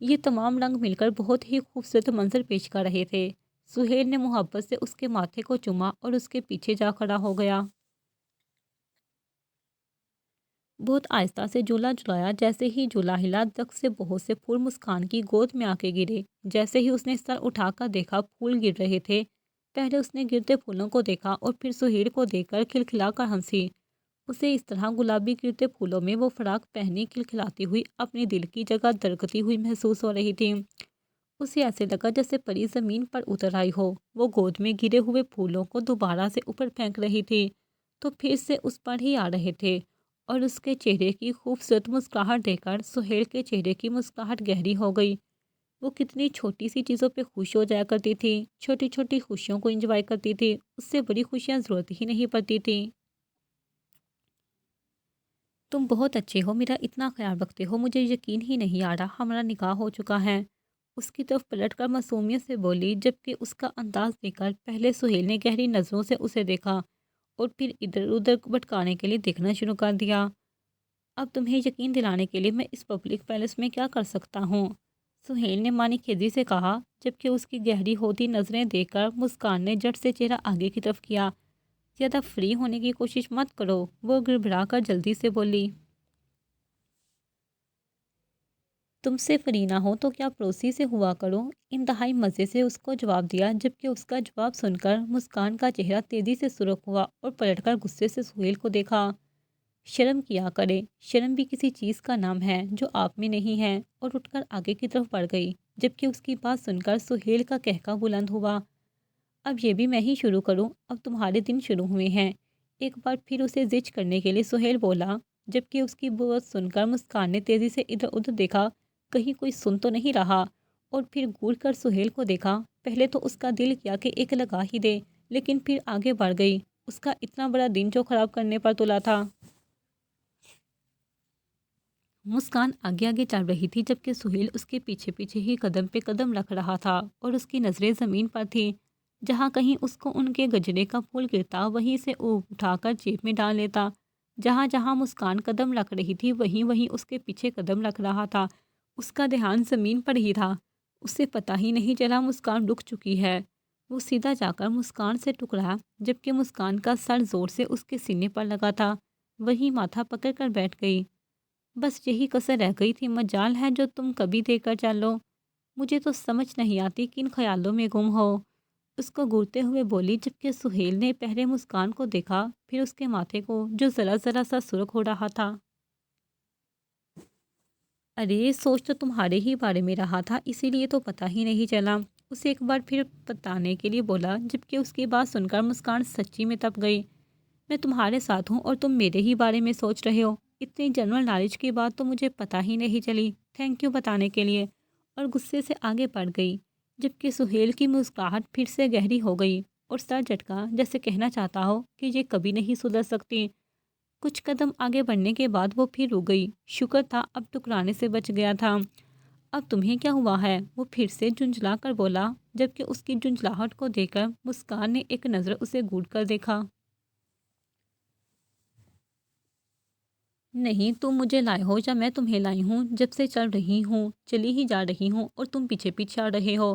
یہ تمام رنگ مل کر بہت ہی خوبصورت منظر پیش کر رہے تھے۔ سہیل نے محبت سے اس کے ماتھے کو چوما اور اس کے پیچھے جا کھڑا ہو گیا۔ بہت آہستہ سے جھولا جھلایا۔ جیسے ہی جھولا ہلا، درخت سے بہت سے پھول مسکان کی گود میں آ کے گرے۔ جیسے ہی اس نے سر اٹھا کر دیکھا، پھول گر رہے تھے۔ پہلے اس نے گرتے پھولوں کو دیکھا اور پھر سہیل کو دیکھ کر کھلکھلا کر ہنسی۔ اسے اس طرح گلابی گرتے پھولوں میں وہ فراق پہنی کھلکھلاتی ہوئی اپنی دل کی جگہ دھڑکتی ہوئی محسوس ہو رہی تھی۔ اسے ایسے لگا جیسے پری زمین پر اتر آئی ہو۔ وہ گود میں گرے ہوئے پھولوں کو دوبارہ سے اوپر پھینک رہی تھی تو پھر سے اس پر ہی آ رہے تھے، اور اس کے چہرے کی خوبصورت مسکراہٹ دیکھ کر سہیل کے چہرے کی مسکراہٹ گہری ہو گئی۔ وہ کتنی چھوٹی سی چیزوں پہ خوش ہو جایا کرتی تھی، چھوٹی چھوٹی خوشیوں کو انجوائے کرتی تھی، اس سے بڑی خوشیاں ضرورت ہی نہیں پڑتی تھی۔ تم بہت اچھے ہو، میرا اتنا خیال رکھتے ہو، مجھے یقین ہی نہیں آ رہا ہمارا نکاح ہو چکا ہے۔ اس کی طرف پلٹ کر معصومیت سے بولی، جبکہ اس کا انداز دیکھ کر پہلے سہیل نے گہری نظروں سے اسے دیکھا اور پھر ادھر ادھر بھٹکانے کے لیے دیکھنا شروع کر دیا۔ اب تمہیں یقین دلانے کے لیے میں اس پبلک پیلس میں کیا کر سکتا ہوں؟ سہیل نے مانی خیزی سے کہا، جبکہ اس کی گہری ہوتی نظریں دیکھ کر مسکان نے جٹ سے چہرہ آگے کی طرف کیا۔ زیادہ فری ہونے کی کوشش مت کرو، وہ گڑبڑا کر جلدی سے بولی۔ تم سے فری نہ ہو تو کیا پڑوسی سے ہوا کرو، انتہائی مزے سے اس کو جواب دیا، جبکہ اس کا جواب سن کر مسکان کا چہرہ تیزی سے سرخ ہوا اور پلٹ کر غصے سے سہیل کو دیکھا۔ شرم کیا کرے، شرم بھی کسی چیز کا نام ہے جو آپ میں نہیں ہے، اور اٹھ کر آگے کی طرف بڑھ گئی، جبکہ اس کی بات سن کر سہیل کا قہقہ بلند ہوا۔ اب یہ بھی میں ہی شروع کروں، اب تمہارے دن شروع ہوئے ہیں، ایک بار پھر اسے زج کرنے کے لیے سہیل بولا، جبکہ اس کی بات سن کر مسکان نے تیزی سے ادھر ادھر دیکھا، کہیں کوئی سن تو نہیں رہا، اور پھر گور کر سہیل کو دیکھا۔ پہلے تو اس کا دل کیا کہ ایک لگا ہی دے، لیکن پھر آگے بڑھ گئی، اس کا اتنا بڑا دن جو خراب کرنے پر تلا تھا۔ مسکان آگے آگے چل رہی تھی، جبکہ سہیل اس کے پیچھے پیچھے ہی قدم پہ قدم رکھ رہا تھا، اور اس کی نظریں زمین پر تھیں۔ جہاں کہیں اس کو ان کے گجرے کا پھول گرتا وہیں سے اٹھا کر جیب میں ڈال لیتا۔ جہاں جہاں مسکان قدم رکھ رہی تھی وہیں وہیں اس کے پیچھے قدم رکھ رہا تھا۔ اس کا دھیان زمین پر ہی تھا، اسے پتہ ہی نہیں چلا مسکان رک چکی ہے۔ وہ سیدھا جا کر مسکان سے ٹکرایا، جبکہ مسکان کا سر زور سے اس کے سینے پر لگا تھا، وہی ماتھا پکڑ کر بیٹھ گئی۔ بس یہی کسر رہ گئی تھی، مجال ہے جو تم کبھی دے کر چلو، مجھے تو سمجھ نہیں آتی کن خیالوں میں گم ہو، اس کو گھورتے ہوئے بولی، جبکہ سہیل نے پہلے مسکان کو دیکھا، پھر اس کے ماتھے کو جو ذرا ذرا سا سرخ ہو رہا تھا۔ ارے سوچ تو تمہارے ہی بارے میں رہا تھا، اسی لیے تو پتہ ہی نہیں چلا، اسے ایک بار پھر بتانے کے لیے بولا، جبکہ اس کی بات سن کر مسکان سچی میں تپ گئی۔ میں تمہارے ساتھ ہوں اور تم میرے ہی بارے میں سوچ رہے ہو، اتنی جنرل نالج کی بات تو مجھے پتہ ہی نہیں چلی، تھینک یو بتانے کے لیے، اور غصے سے آگے بڑھ گئی، جبکہ سہیل کی مسکراہٹ پھر سے گہری ہو گئی اور سر جھٹکا، جیسے کہنا چاہتا ہو کہ یہ کبھی نہیں سدھر سکتی۔ کچھ قدم آگے بڑھنے کے بعد وہ پھر رک گئی، شکر تھا اب ٹکرانے سے بچ گیا تھا۔ اب تمہیں کیا ہوا ہے، وہ پھر سے جھنجھلا کر بولا، جبکہ اس کی جھنجھلاہٹ کو دیکھ کر مسکان نے ایک نظر اسے گھور کر دیکھا۔ نہیں، تم مجھے لائے ہو یا میں تمہیں لائی ہوں، جب سے چل رہی ہوں چلی ہی جا رہی ہوں اور تم پیچھے پیچھے آ رہے ہو،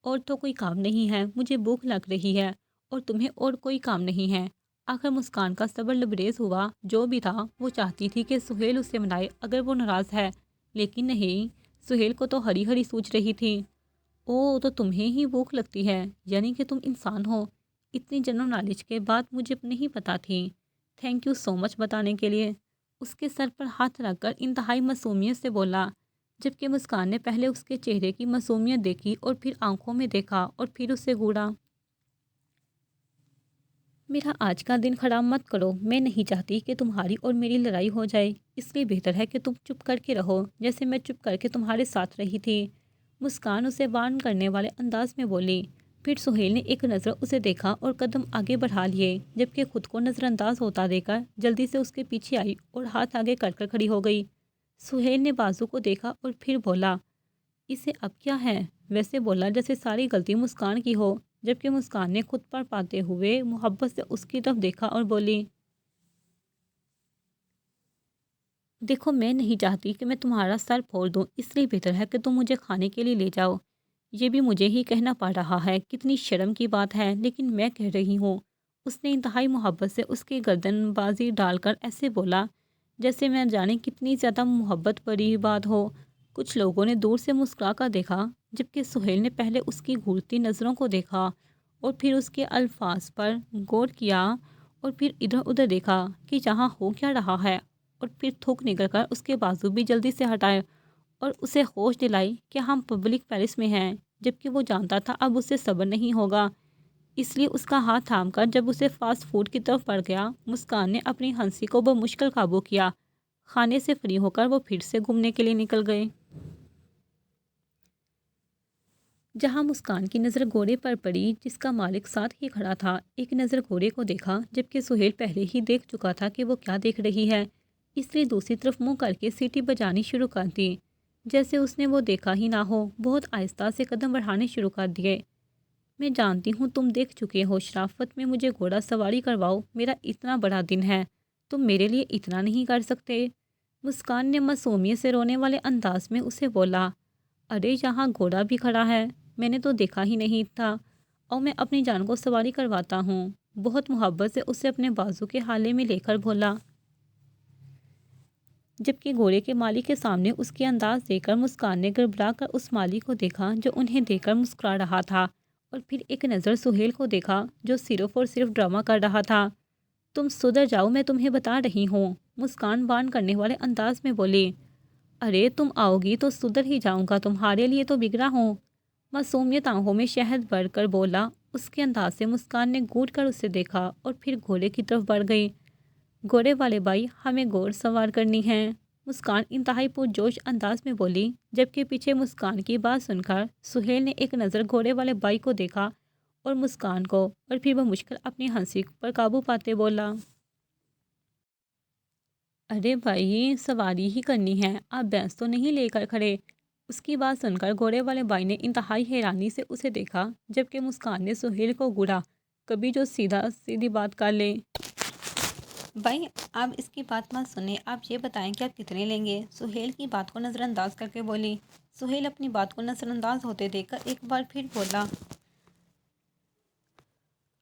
اور تو کوئی کام نہیں ہے، مجھے بھوک لگ رہی ہے اور تمہیں اور کوئی کام نہیں ہے۔ آخر مسکان کا صبر لبریز ہوا، جو بھی تھا وہ چاہتی تھی کہ سہیل اسے منائے اگر وہ ناراض ہے، لیکن نہیں، سہیل کو تو ہری ہری سوچ رہی تھی۔ او تو تمہیں ہی بھوک لگتی ہے، یعنی کہ تم انسان ہو، اتنی جنرل نالج کے بعد مجھے نہیں پتا تھی، تھینک یو سو مچ بتانے کے لیے، اس کے سر پر ہاتھ رکھ کر انتہائی معصومیت سے بولا، جبکہ مسکان نے پہلے اس کے چہرے کی معصومیت دیکھی اور پھر آنکھوں میں دیکھا اور پھر اسے گھورا۔ میرا آج کا دن خراب مت کرو، میں نہیں چاہتی کہ تمہاری اور میری لڑائی ہو جائے، اس لیے بہتر ہے کہ تم چپ کر کے رہو، جیسے میں چپ کر کے تمہارے ساتھ رہی تھی، مسکان اسے وارن کرنے والے انداز میں بولی۔ پھر سہیل نے ایک نظر اسے دیکھا اور قدم آگے بڑھا لیے، جبکہ خود کو نظر انداز ہوتا دیکھ کر جلدی سے اس کے پیچھے آئی اور ہاتھ آگے کر کر کھڑی ہو گئی۔ سہیل نے بازو کو دیکھا اور پھر بولا، اسے اب کیا ہے، ویسے بولا جیسے ساری غلطی مسکان کی ہو، جبکہ مسکان نے خود پر پاتے ہوئے محبت سے اس کی طرف دیکھا اور بولی، دیکھو میں نہیں چاہتی کہ میں تمہارا سر پھوڑ دوں، اس لیے بہتر ہے کہ تم مجھے کھانے کے لیے لے جاؤ، یہ بھی مجھے ہی کہنا پڑ رہا ہے، کتنی شرم کی بات ہے، لیکن میں کہہ رہی ہوں، اس نے انتہائی محبت سے اس کی گردن بازی ڈال کر ایسے بولا جیسے میں جانے کتنی زیادہ محبت بڑی بات ہو۔ کچھ لوگوں نے دور سے مسکرا کر دیکھا، جبکہ سہیل نے پہلے اس کی گھورتی نظروں کو دیکھا اور پھر اس کے الفاظ پر غور کیا اور پھر ادھر ادھر دیکھا کہ یہاں ہو کیا رہا ہے، اور پھر تھوک نکل کر اس کے بازو بھی جلدی سے ہٹائے اور اسے ہوش دلائی کہ ہم پبلک پیلس میں ہیں، جبکہ وہ جانتا تھا اب اسے صبر نہیں ہوگا، اس لیے اس کا ہاتھ تھام کر جب اسے فاسٹ فوڈ کی طرف بڑھ گیا، مسکان نے اپنی ہنسی کو بمشکل قابو کیا، کھانے سے فری ہو کر وہ پھر سے گھومنے کے لیے نکل گئے۔ جہاں مسکان کی نظر گھوڑے پر پڑی جس کا مالک ساتھ ہی کھڑا تھا، ایک نظر گھوڑے کو دیکھا، جبکہ سہیل پہلے ہی دیکھ چکا تھا کہ وہ کیا دیکھ رہی ہے، اس لیے دوسری طرف منہ کر کے سیٹی بجانی شروع کر دی، جیسے اس نے وہ دیکھا ہی نہ ہو۔ بہت آہستہ سے قدم بڑھانے شروع کر دیے۔ میں جانتی ہوں تم دیکھ چکے ہو، شرافت میں مجھے گھوڑا سواری کرواؤ، میرا اتنا بڑا دن ہے، تم میرے لیے اتنا نہیں کر سکتے؟ مسکان نے معصومیت سے رونے والے انداز میں اسے بولا۔ ارے یہاں گھوڑا بھی کھڑا ہے، میں نے تو دیکھا ہی نہیں تھا، اور میں اپنی جان کو سواری کرواتا ہوں۔ بہت محبت سے اسے اپنے بازو کے حالے میں لے کر بولا، جبکہ گھوڑے کے مالک کے سامنے اس کے انداز دیکھ کر مسکان نے گڑبڑا کر اس مالک کو دیکھا جو انہیں دیکھ کر مسکرا رہا تھا، اور پھر ایک نظر سہیل کو دیکھا جو صرف اور صرف ڈرامہ کر رہا تھا۔ تم سدھر جاؤ، میں تمہیں بتا رہی ہوں، مسکان بان کرنے والے انداز میں بولی۔ ارے تم آؤ گی تو سدھر ہی جاؤں گا، تمہارے لیے تو بگڑا ہوں، معصومیت آنکھوں میں شہد بھر کر بولا۔ اس کے انداز سے مسکان نے گھوٹ کر اسے دیکھا اور پھر گھوڑے کی طرف بڑھ گئی۔ گھوڑے والے بھائی، ہمیں گھوڑ سوار کرنی ہے، مسکان انتہائی پرجوش انداز میں بولی، جبکہ پیچھے مسکان کی بات سن کر سہیل نے ایک نظر گھوڑے والے بھائی کو دیکھا اور مسکان کو، اور پھر بمشکل اپنی ہنسی پر قابو پاتے بولا۔ ارے بھائی، سواری ہی کرنی ہے، آپ بھینس تو نہیں لے کر کھڑے؟ اس کی بات سن کر گھوڑے والے بھائی نے انتہائی حیرانی سے اسے دیکھا، جبکہ مسکان نے سہیل کو گھورا، کبھی جو سیدھا سیدھی بات کر لے۔ بھائی آپ اس کی بات مت سنیں، آپ یہ بتائیں کہ آپ کتنے لیں گے؟ سہیل کی بات کو نظر انداز کر کے بولی۔ سہیل اپنی بات کو نظر انداز ہوتے دیکھ کر ایک بار پھر بولا،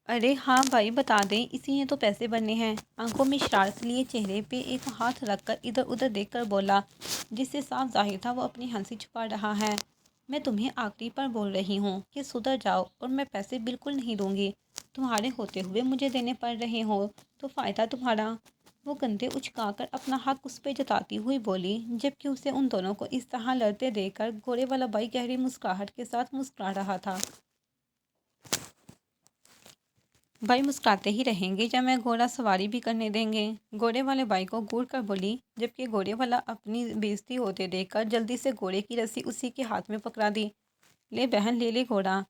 ارے ہاں بھائی بتا دیں، اسی نے تو پیسے بننے ہیں۔ آنکھوں میں شرارت لیے چہرے پہ ایک ہاتھ رکھ کر ادھر ادھر دیکھ کر بولا، جس سے صاف ظاہر تھا وہ اپنی ہنسی چھپا رہا ہے۔ میں تمہیں آخری پر بول رہی ہوں کہ سدھر جاؤ، اور میں پیسے بالکل نہیں دوں گی، تمہارے ہوتے ہوئے مجھے دینے پڑ رہے ہو تو فائدہ تمہارا۔ وہ کندھے اچکا کر اپنا حق اس پہ جتاتی ہوئی بولی، جبکہ اسے ان دونوں کو اس طرح لڑتے دیکھ کر گھوڑے والا بھائی گہری مسکراہٹ کے ساتھ مسکرا رہا تھا۔ بھائی مسکراتے ہی رہیں گے یا میں گھوڑا سواری بھی کرنے دیں گے؟ گھوڑے والے بھائی کو گھور کر بولی، جبکہ گھوڑے والا اپنی بےعزتی ہوتے دیکھ کر جلدی سے گھوڑے کی رسی اسی کے ہاتھ میں پکڑا دی۔ لے بہن لے لے گھوڑا۔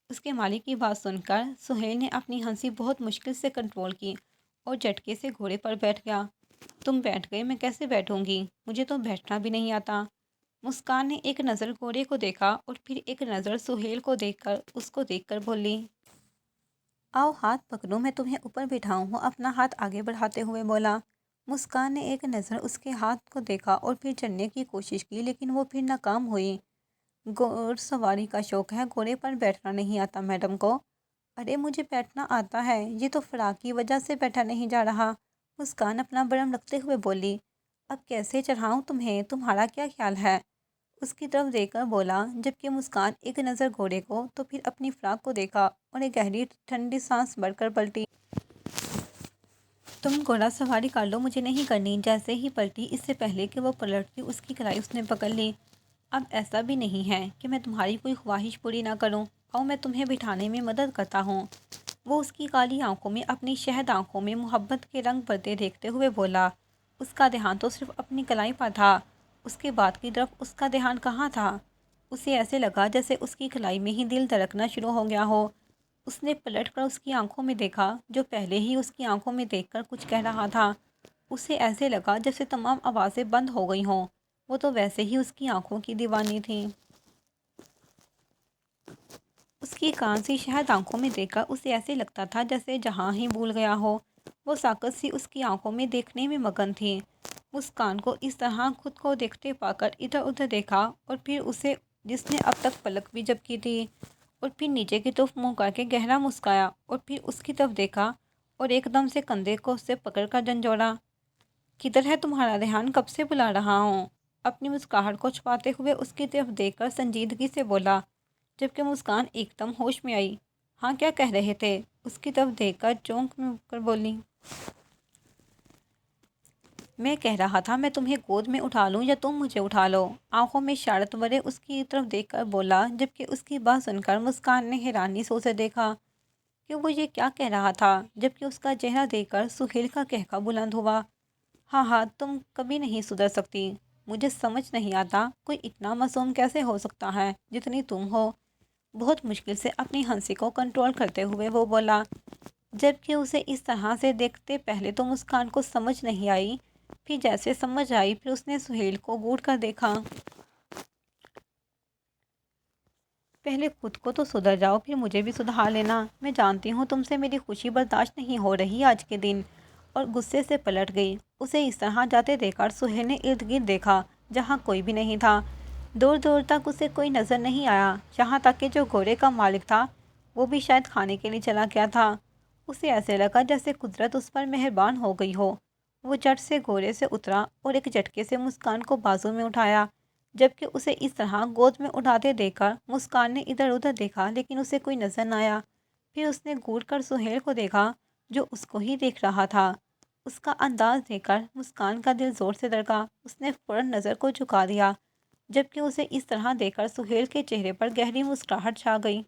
اس کے مالک کی بات سن کر سہیل نے اپنی ہنسی بہت مشکل سے کنٹرول کی اور جھٹکے سے گھوڑے پر بیٹھ گیا۔ تم بیٹھ گئے، میں کیسے بیٹھوں گی؟ مجھے تو بیٹھنا بھی نہیں آتا۔ مسکان نے ایک نظر گھوڑے کو دیکھا اور پھر ایک نظر سہیل کو دیکھ کر اس کو دیکھ کر بولی، آؤ ہاتھ پکڑو، میں تمہیں اوپر بٹھاؤں۔ وہ اپنا ہاتھ آگے بڑھاتے ہوئے بولا۔ مسکان نے ایک نظر اس کے ہاتھ کو دیکھا اور پھر چڑھنے کی کوشش کی، لیکن وہ پھر ناکام ہوئی۔ گھوڑ سواری کا شوق ہے، گھوڑے پر بیٹھنا نہیں آتا میڈم کو؟ ارے مجھے بیٹھنا آتا ہے، یہ تو فراق کی وجہ سے بیٹھا نہیں جا رہا، مسکان اپنا برم رکھتے ہوئے بولی۔ اب کیسے چڑھاؤں تمہیں، تمہارا کیا خیال ہے؟ اس کی طرف دیکھ کر بولا، جبکہ مسکان ایک نظر گھوڑے کو تو پھر اپنی فراق کو دیکھا اور ایک گہری ٹھنڈی سانس بھر کر پلٹی۔ تم گھوڑا سواری کر لو، مجھے نہیں کرنی۔ جیسے ہی پلٹی، اس سے پہلے کہ وہ پلٹتی اس کی کلائی اس نے پکڑ لی۔ اب ایسا بھی نہیں ہے کہ میں تمہاری کوئی خواہش پوری نہ کروں، اور میں تمہیں بٹھانے میں مدد کرتا ہوں۔ وہ اس کی کالی آنکھوں میں اپنی شہد آنکھوں میں محبت کے رنگ بھرتے دیکھتے ہوئے بولا۔ اس کا دھیان تو صرف اپنی کلائی پر تھا، اس کے بعد کی طرف اس کا دھیان کہاں تھا؟ اسے ایسے لگا جیسے اس کی کلائی میں ہی دل دھڑکنا شروع ہو گیا ہو۔ اس نے پلٹ کر اس کی آنکھوں میں دیکھا، جو پہلے ہی اس کی آنکھوں میں دیکھ کر کچھ کہہ رہا تھا۔ اسے ایسے لگا جیسے تمام آوازیں بند ہو گئی ہوں، وہ تو ویسے ہی اس کی آنکھوں کی دیوانی تھی۔ اس کی کان سی شہد آنکھوں میں دیکھ کر اسے ایسے لگتا تھا جیسے جہاں ہی بھول گیا ہو۔ وہ ساکت سی اس کی آنکھوں میں دیکھنے میں مگن تھی۔ مسکان کو اس طرح خود کو دیکھتے پا کر ادھر ادھر دیکھا، اور پھر اسے جس نے اب تک پلک بھی جھپکی تھی، اور پھر نیچے کی طرف منہ کر کے گہرا مسکرایا، اور پھر اس کی طرف دیکھا اور ایک دم سے کندھے کو سے پکڑ کر جھنجھوڑا۔ کدھر ہے تمہارا دھیان، کب سے بلا رہا ہوں؟ اپنی مسکراہٹ کو چھپاتے ہوئے اس کی طرف دیکھ کر سنجیدگی سے بولا، جبکہ مسکان ایک دم ہوش میں آئی۔ ہاں کیا کہہ رہے تھے؟ اس کی طرف دیکھ کر چونک کر بولی۔ میں کہہ رہا تھا میں تمہیں گود میں اٹھا لوں یا تم مجھے اٹھا لو، آنکھوں میں شرارت بھرے اس کی طرف دیکھ کر بولا، جبکہ اس کی بات سن کر مسکان نے حیرانی سے اسے دیکھا کہ وہ یہ کیا کہہ رہا تھا، جبکہ اس کا چہرہ دیکھ کر سہیل کا قہقہ بلند ہوا۔ ہاں ہاں، تم کبھی نہیں سدھر سکتی، مجھے سمجھ نہیں آتا کوئی اتنا معصوم کیسے ہو سکتا ہے جتنی تم ہو۔ بہت مشکل سے اپنی ہنسی کو کنٹرول کرتے ہوئے وہ بولا، جبکہ اسے اس طرح سے دیکھتے پہلے تو مسکان کو سمجھ نہیں آئی پھر جیسے سمجھ آئی پھر اس نے سہیل کو گھور کر دیکھا۔ پہلے خود کو تو سدھر جاؤ پھر مجھے بھی سدھار لینا۔ میں جانتی ہوں تم سے میری خوشی برداشت نہیں ہو رہی آج کے دن، اور غصے سے پلٹ گئی۔ اسے اس طرح جاتے دیکھ کر سہیل نے ارد گرد دیکھا جہاں کوئی بھی نہیں تھا۔ دور دور تک اسے کوئی نظر نہیں آیا، یہاں تک کہ جو گھوڑے کا مالک تھا وہ بھی شاید کھانے کے لیے چلا گیا تھا۔ اسے ایسے لگا جیسے قدرت اس پر مہربان ہو گئی ہو۔ وہ جھٹ سے گھوڑے سے اترا اور ایک جھٹکے سے مسکان کو بازو میں اٹھایا۔ جبکہ اسے اس طرح گود میں اٹھاتے دیکھ کر مسکان نے ادھر ادھر دیکھا لیکن اسے کوئی نظر نہ آیا۔ پھر اس نے گھور کر سہیل کو دیکھا جو اس کو ہی دیکھ رہا تھا۔ اس کا انداز دیکھ کر مسکان کا دل زور سے دھڑکا۔ اس نے فوراً نظر کو جھکا دیا، جبکہ اسے اس طرح دیکھ کر سہیل کے چہرے پر گہری مسکراہٹ چھا گئی۔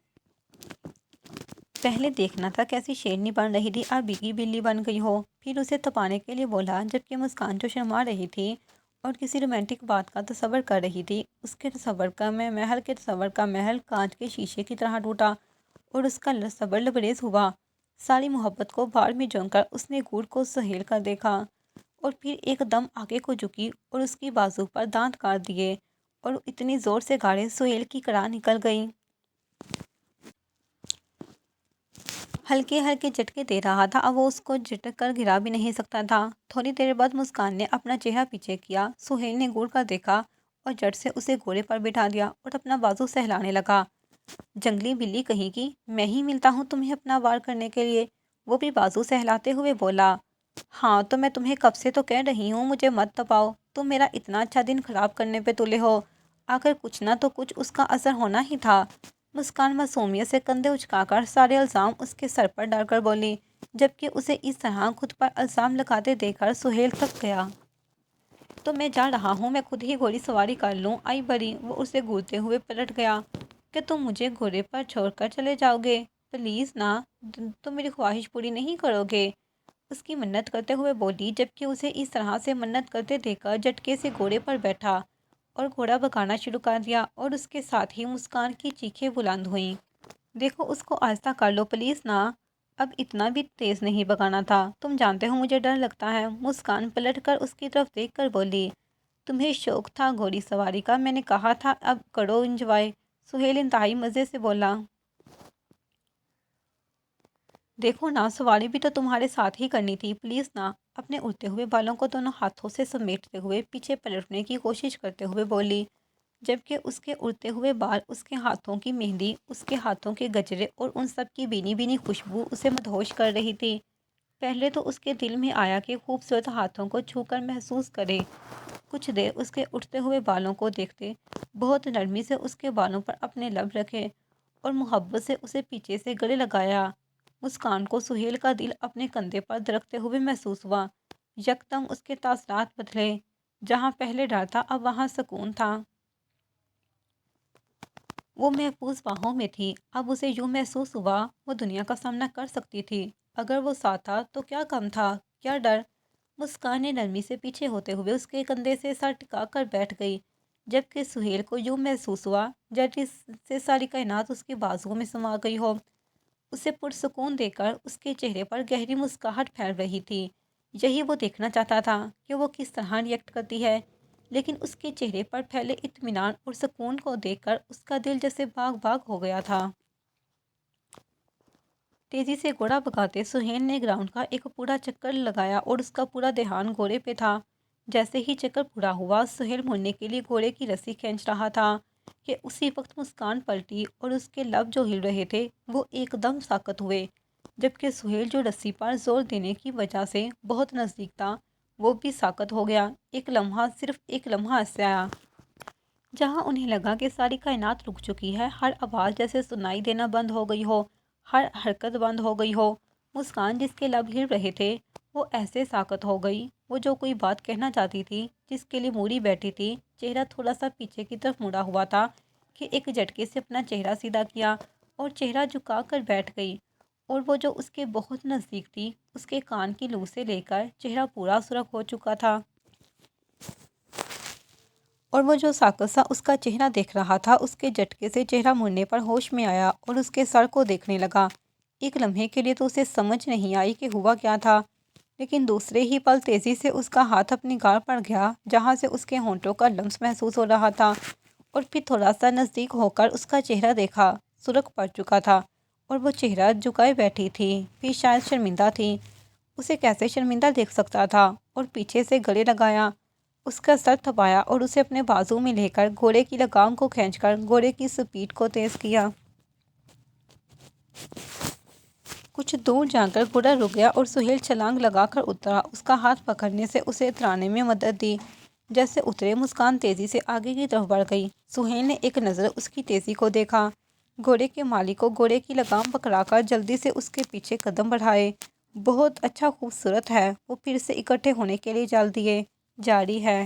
پہلے دیکھنا تھا کیسی شیرنی بن رہی تھی اور بھیگی بلی بن گئی ہو۔ پھر اسے تپانے کے لیے بولا، جبکہ مسکان جو شرما رہی تھی اور کسی رومانٹک بات کا تصور کر رہی تھی، اس کے تصور کا محل کانچ کے شیشے کی طرح ٹوٹا اور اس کا صبر لبریز ہوا۔ ساری محبت کو بھاڑ میں جھونک کر اس نے گھور کو سہیل کر دیکھا اور پھر ایک دم آگے کو جھکی اور اس کی بازو پر دانت کاٹ دیے اور اتنی زور سے گاڑے سہیل کی کڑا نکل گئی۔ ہلکے ہلکے جھٹکے دے رہا تھا، اب وہ اس کو جھٹک کر گرا بھی نہیں سکتا تھا۔ تھوڑی دیر بعد مسکان نے اپنا چہرہ پیچھے کیا، سہیل نے گھور کر دیکھا اور جھٹ سے اسے گھوڑے پر بٹھا دیا اور اپنا بازو سہلانے لگا۔ جنگلی بلی کہیں کی، میں ہی ملتا ہوں تمہیں اپنا وار کرنے کے لیے، وہ بھی بازو سہلاتے ہوئے بولا۔ ہاں تو میں تمہیں کب سے تو کہہ رہی ہوں مجھے مت تپاؤ، تم میرا اتنا اچھا دن خراب کرنے پہ تلے ہو۔ آخر کچھ نہ تو کچھ اس کا اثر ہونا ہی تھا۔ مسکان معصومیت سے کندھے اچکا کر سارے الزام اس کے سر پر ڈال کر بولی، جبکہ اسے اس طرح خود پر الزام لگاتے دیکھ کر سہیل تھک گیا۔ تو میں جا رہا ہوں، میں خود ہی گھوڑی سواری کر لوں، آئی بڑی۔ وہ اسے گھورتے ہوئے پلٹ گیا۔ کہ تم مجھے گھوڑے پر چھوڑ کر چلے جاؤ گے؟ پلیز نا، تم میری خواہش پوری نہیں کرو گے؟ اس کی منت کرتے ہوئے بولی، جبکہ اسے اس طرح سے منت کرتے دیکھ کر جھٹکے سے گھوڑے پر بیٹھا اور گھوڑا بھگانا شروع کر دیا اور اس کے ساتھ ہی مسکان کی چیخیں بلند ہوئیں۔ دیکھو اس کو آہستہ کر لو پلیز نا، اب اتنا بھی تیز نہیں بھگانا تھا، تم جانتے ہو مجھے ڈر لگتا ہے۔ مسکان پلٹ کر اس کی طرف دیکھ کر بولی، تمہیں شوق تھا گھوڑی سواری کا، میں نے کہا تھا اب کرو انجوائے۔ سہیل انتہائی مزے سے بولا، دیکھو نا سواری بھی تو تمہارے ساتھ ہی کرنی تھی، پلیز نا۔ اپنے اڑتے ہوئے بالوں کو دونوں ہاتھوں سے سمیٹتے ہوئے پیچھے پلٹنے کی کوشش کرتے ہوئے بولی، جبکہ اس کے اڑتے ہوئے بال، اس کے ہاتھوں کی مہندی، اس کے ہاتھوں کے گجرے اور ان سب کی بینی بینی خوشبو اسے مدہوش کر رہی تھی۔ پہلے تو اس کے دل میں آیا کہ خوبصورت ہاتھوں کو چھو کر محسوس کرے۔ کچھ دیر اس کے اٹھتے ہوئے بالوں کو دیکھتے، بہت نرمی سے اس کے بالوں پر اپنے لب رکھے اور محبت سے اسے پیچھے سے گلے لگایا۔ مسکان کو سہیل کا دل اپنے کندھے پر دھڑکتے ہوئے محسوس ہوا۔ یکدم اس کے تاثرات بدلے، جہاں پہلے ڈر تھا اب وہاں سکون تھا۔ وہ محفوظ باہوں میں تھی، اب اسے یوں محسوس ہوا وہ دنیا کا سامنا کر سکتی تھی۔ اگر وہ ساتھ تھا تو کیا غم تھا، کیا ڈر۔ مسکان نے نرمی سے پیچھے ہوتے ہوئے اس کے کندھے سے سر ٹکا کر بیٹھ گئی، جبکہ سہیل کو یوں محسوس ہوا جیسے ساری کائنات اس کے بازوؤں میں سما گئی ہو۔ اسے پرسکون دیکھ کر اس کے چہرے پر گہری مسکراہٹ پھیل رہی تھی۔ یہی وہ دیکھنا چاہتا تھا کہ وہ کس طرح ریئیکٹ کرتی ہے، لیکن اس کے چہرے پر پھیلے اطمینان اور سکون کو دیکھ کر اس کا دل جیسے باغ باغ ہو گیا تھا۔ تیزی سے گھوڑا بھگاتے سہیل نے گراؤنڈ کا ایک پورا چکر لگایا اور اس کا پورا دھیان گھوڑے پہ تھا۔ جیسے ہی چکر پورا ہوا، سہیل مڑنے کے لیے گھوڑے کی رسی کھینچ رہا تھا کہ اسی وقت مسکان پلٹی اور اس کے لب جو ہل رہے تھے وہ ایک دم ساکت ہوئے، جبکہ سہیل جو رسی پر زور دینے کی وجہ سے بہت نزدیک تھا وہ بھی ساکت ہو گیا۔ ایک لمحہ، صرف ایک لمحہ ایسا آیا جہاں انہیں لگا کہ ساری کائنات رک چکی ہے، ہر آواز جیسے سنائی دینا بند ہو گئی ہو، ہر حرکت بند ہو گئی ہو۔ مسکان جس کے لب ہل رہے تھے وہ ایسے ساکت ہو گئی، وہ جو کوئی بات کہنا چاہتی تھی، جس کے لیے موڑی بیٹھی تھی، چہرہ تھوڑا سا پیچھے کی طرف مڑا ہوا تھا کہ ایک جھٹکے سے اپنا چہرہ سیدھا کیا اور چہرہ جھکا کر بیٹھ گئی، اور وہ جو اس کے بہت نزدیک تھی، اس کے کان کی لو سے لے کر چہرہ پورا سرخ ہو چکا تھا، اور وہ جو ساکت سا اس کا چہرہ دیکھ رہا تھا، اس کے جھٹکے سے چہرہ مڑنے پر ہوش میں آیا اور اس کے سر کو دیکھنے لگا۔ ایک لمحے کے لیے تو اسے سمجھ نہیں آئی کہ ہوا کیا تھا، لیکن دوسرے ہی پل تیزی سے اس کا ہاتھ اپنی گال پر گیا، جہاں سے اس کے ہونٹوں کا لمس محسوس ہو رہا تھا، اور پھر تھوڑا سا نزدیک ہو کر اس کا چہرہ دیکھا۔ سرخ پڑ چکا تھا اور وہ چہرہ جھکائے بیٹھی تھی، پھر شاید شرمندہ تھی۔ اسے کیسے شرمندہ دیکھ سکتا تھا؟ اور پیچھے سے گلے لگایا، اس کا سر تھپایا اور اسے اپنے بازو میں لے کر گھوڑے کی لگام کو کھینچ کر گھوڑے کی سپیڈ کو تیز کیا۔ کچھ دور جا کر گھوڑا رک گیا اور سہیل چھلانگ لگا کر اترا۔ اس کا ہاتھ پکڑنے سے اسے اترانے میں مدد دی۔ جیسے اترے، مسکان تیزی سے آگے کی طرف بڑھ گئی۔ سہیل نے ایک نظر اس کی تیزی کو دیکھا۔ گھوڑے کے مالک کو گھوڑے کی لگام پکڑا کر جلدی سے اس کے پیچھے قدم بڑھائے۔ بہت اچھا، خوبصورت ہے۔ وہ پھر سے اکٹھے ہونے کے لیے جال دیے جاری ہے۔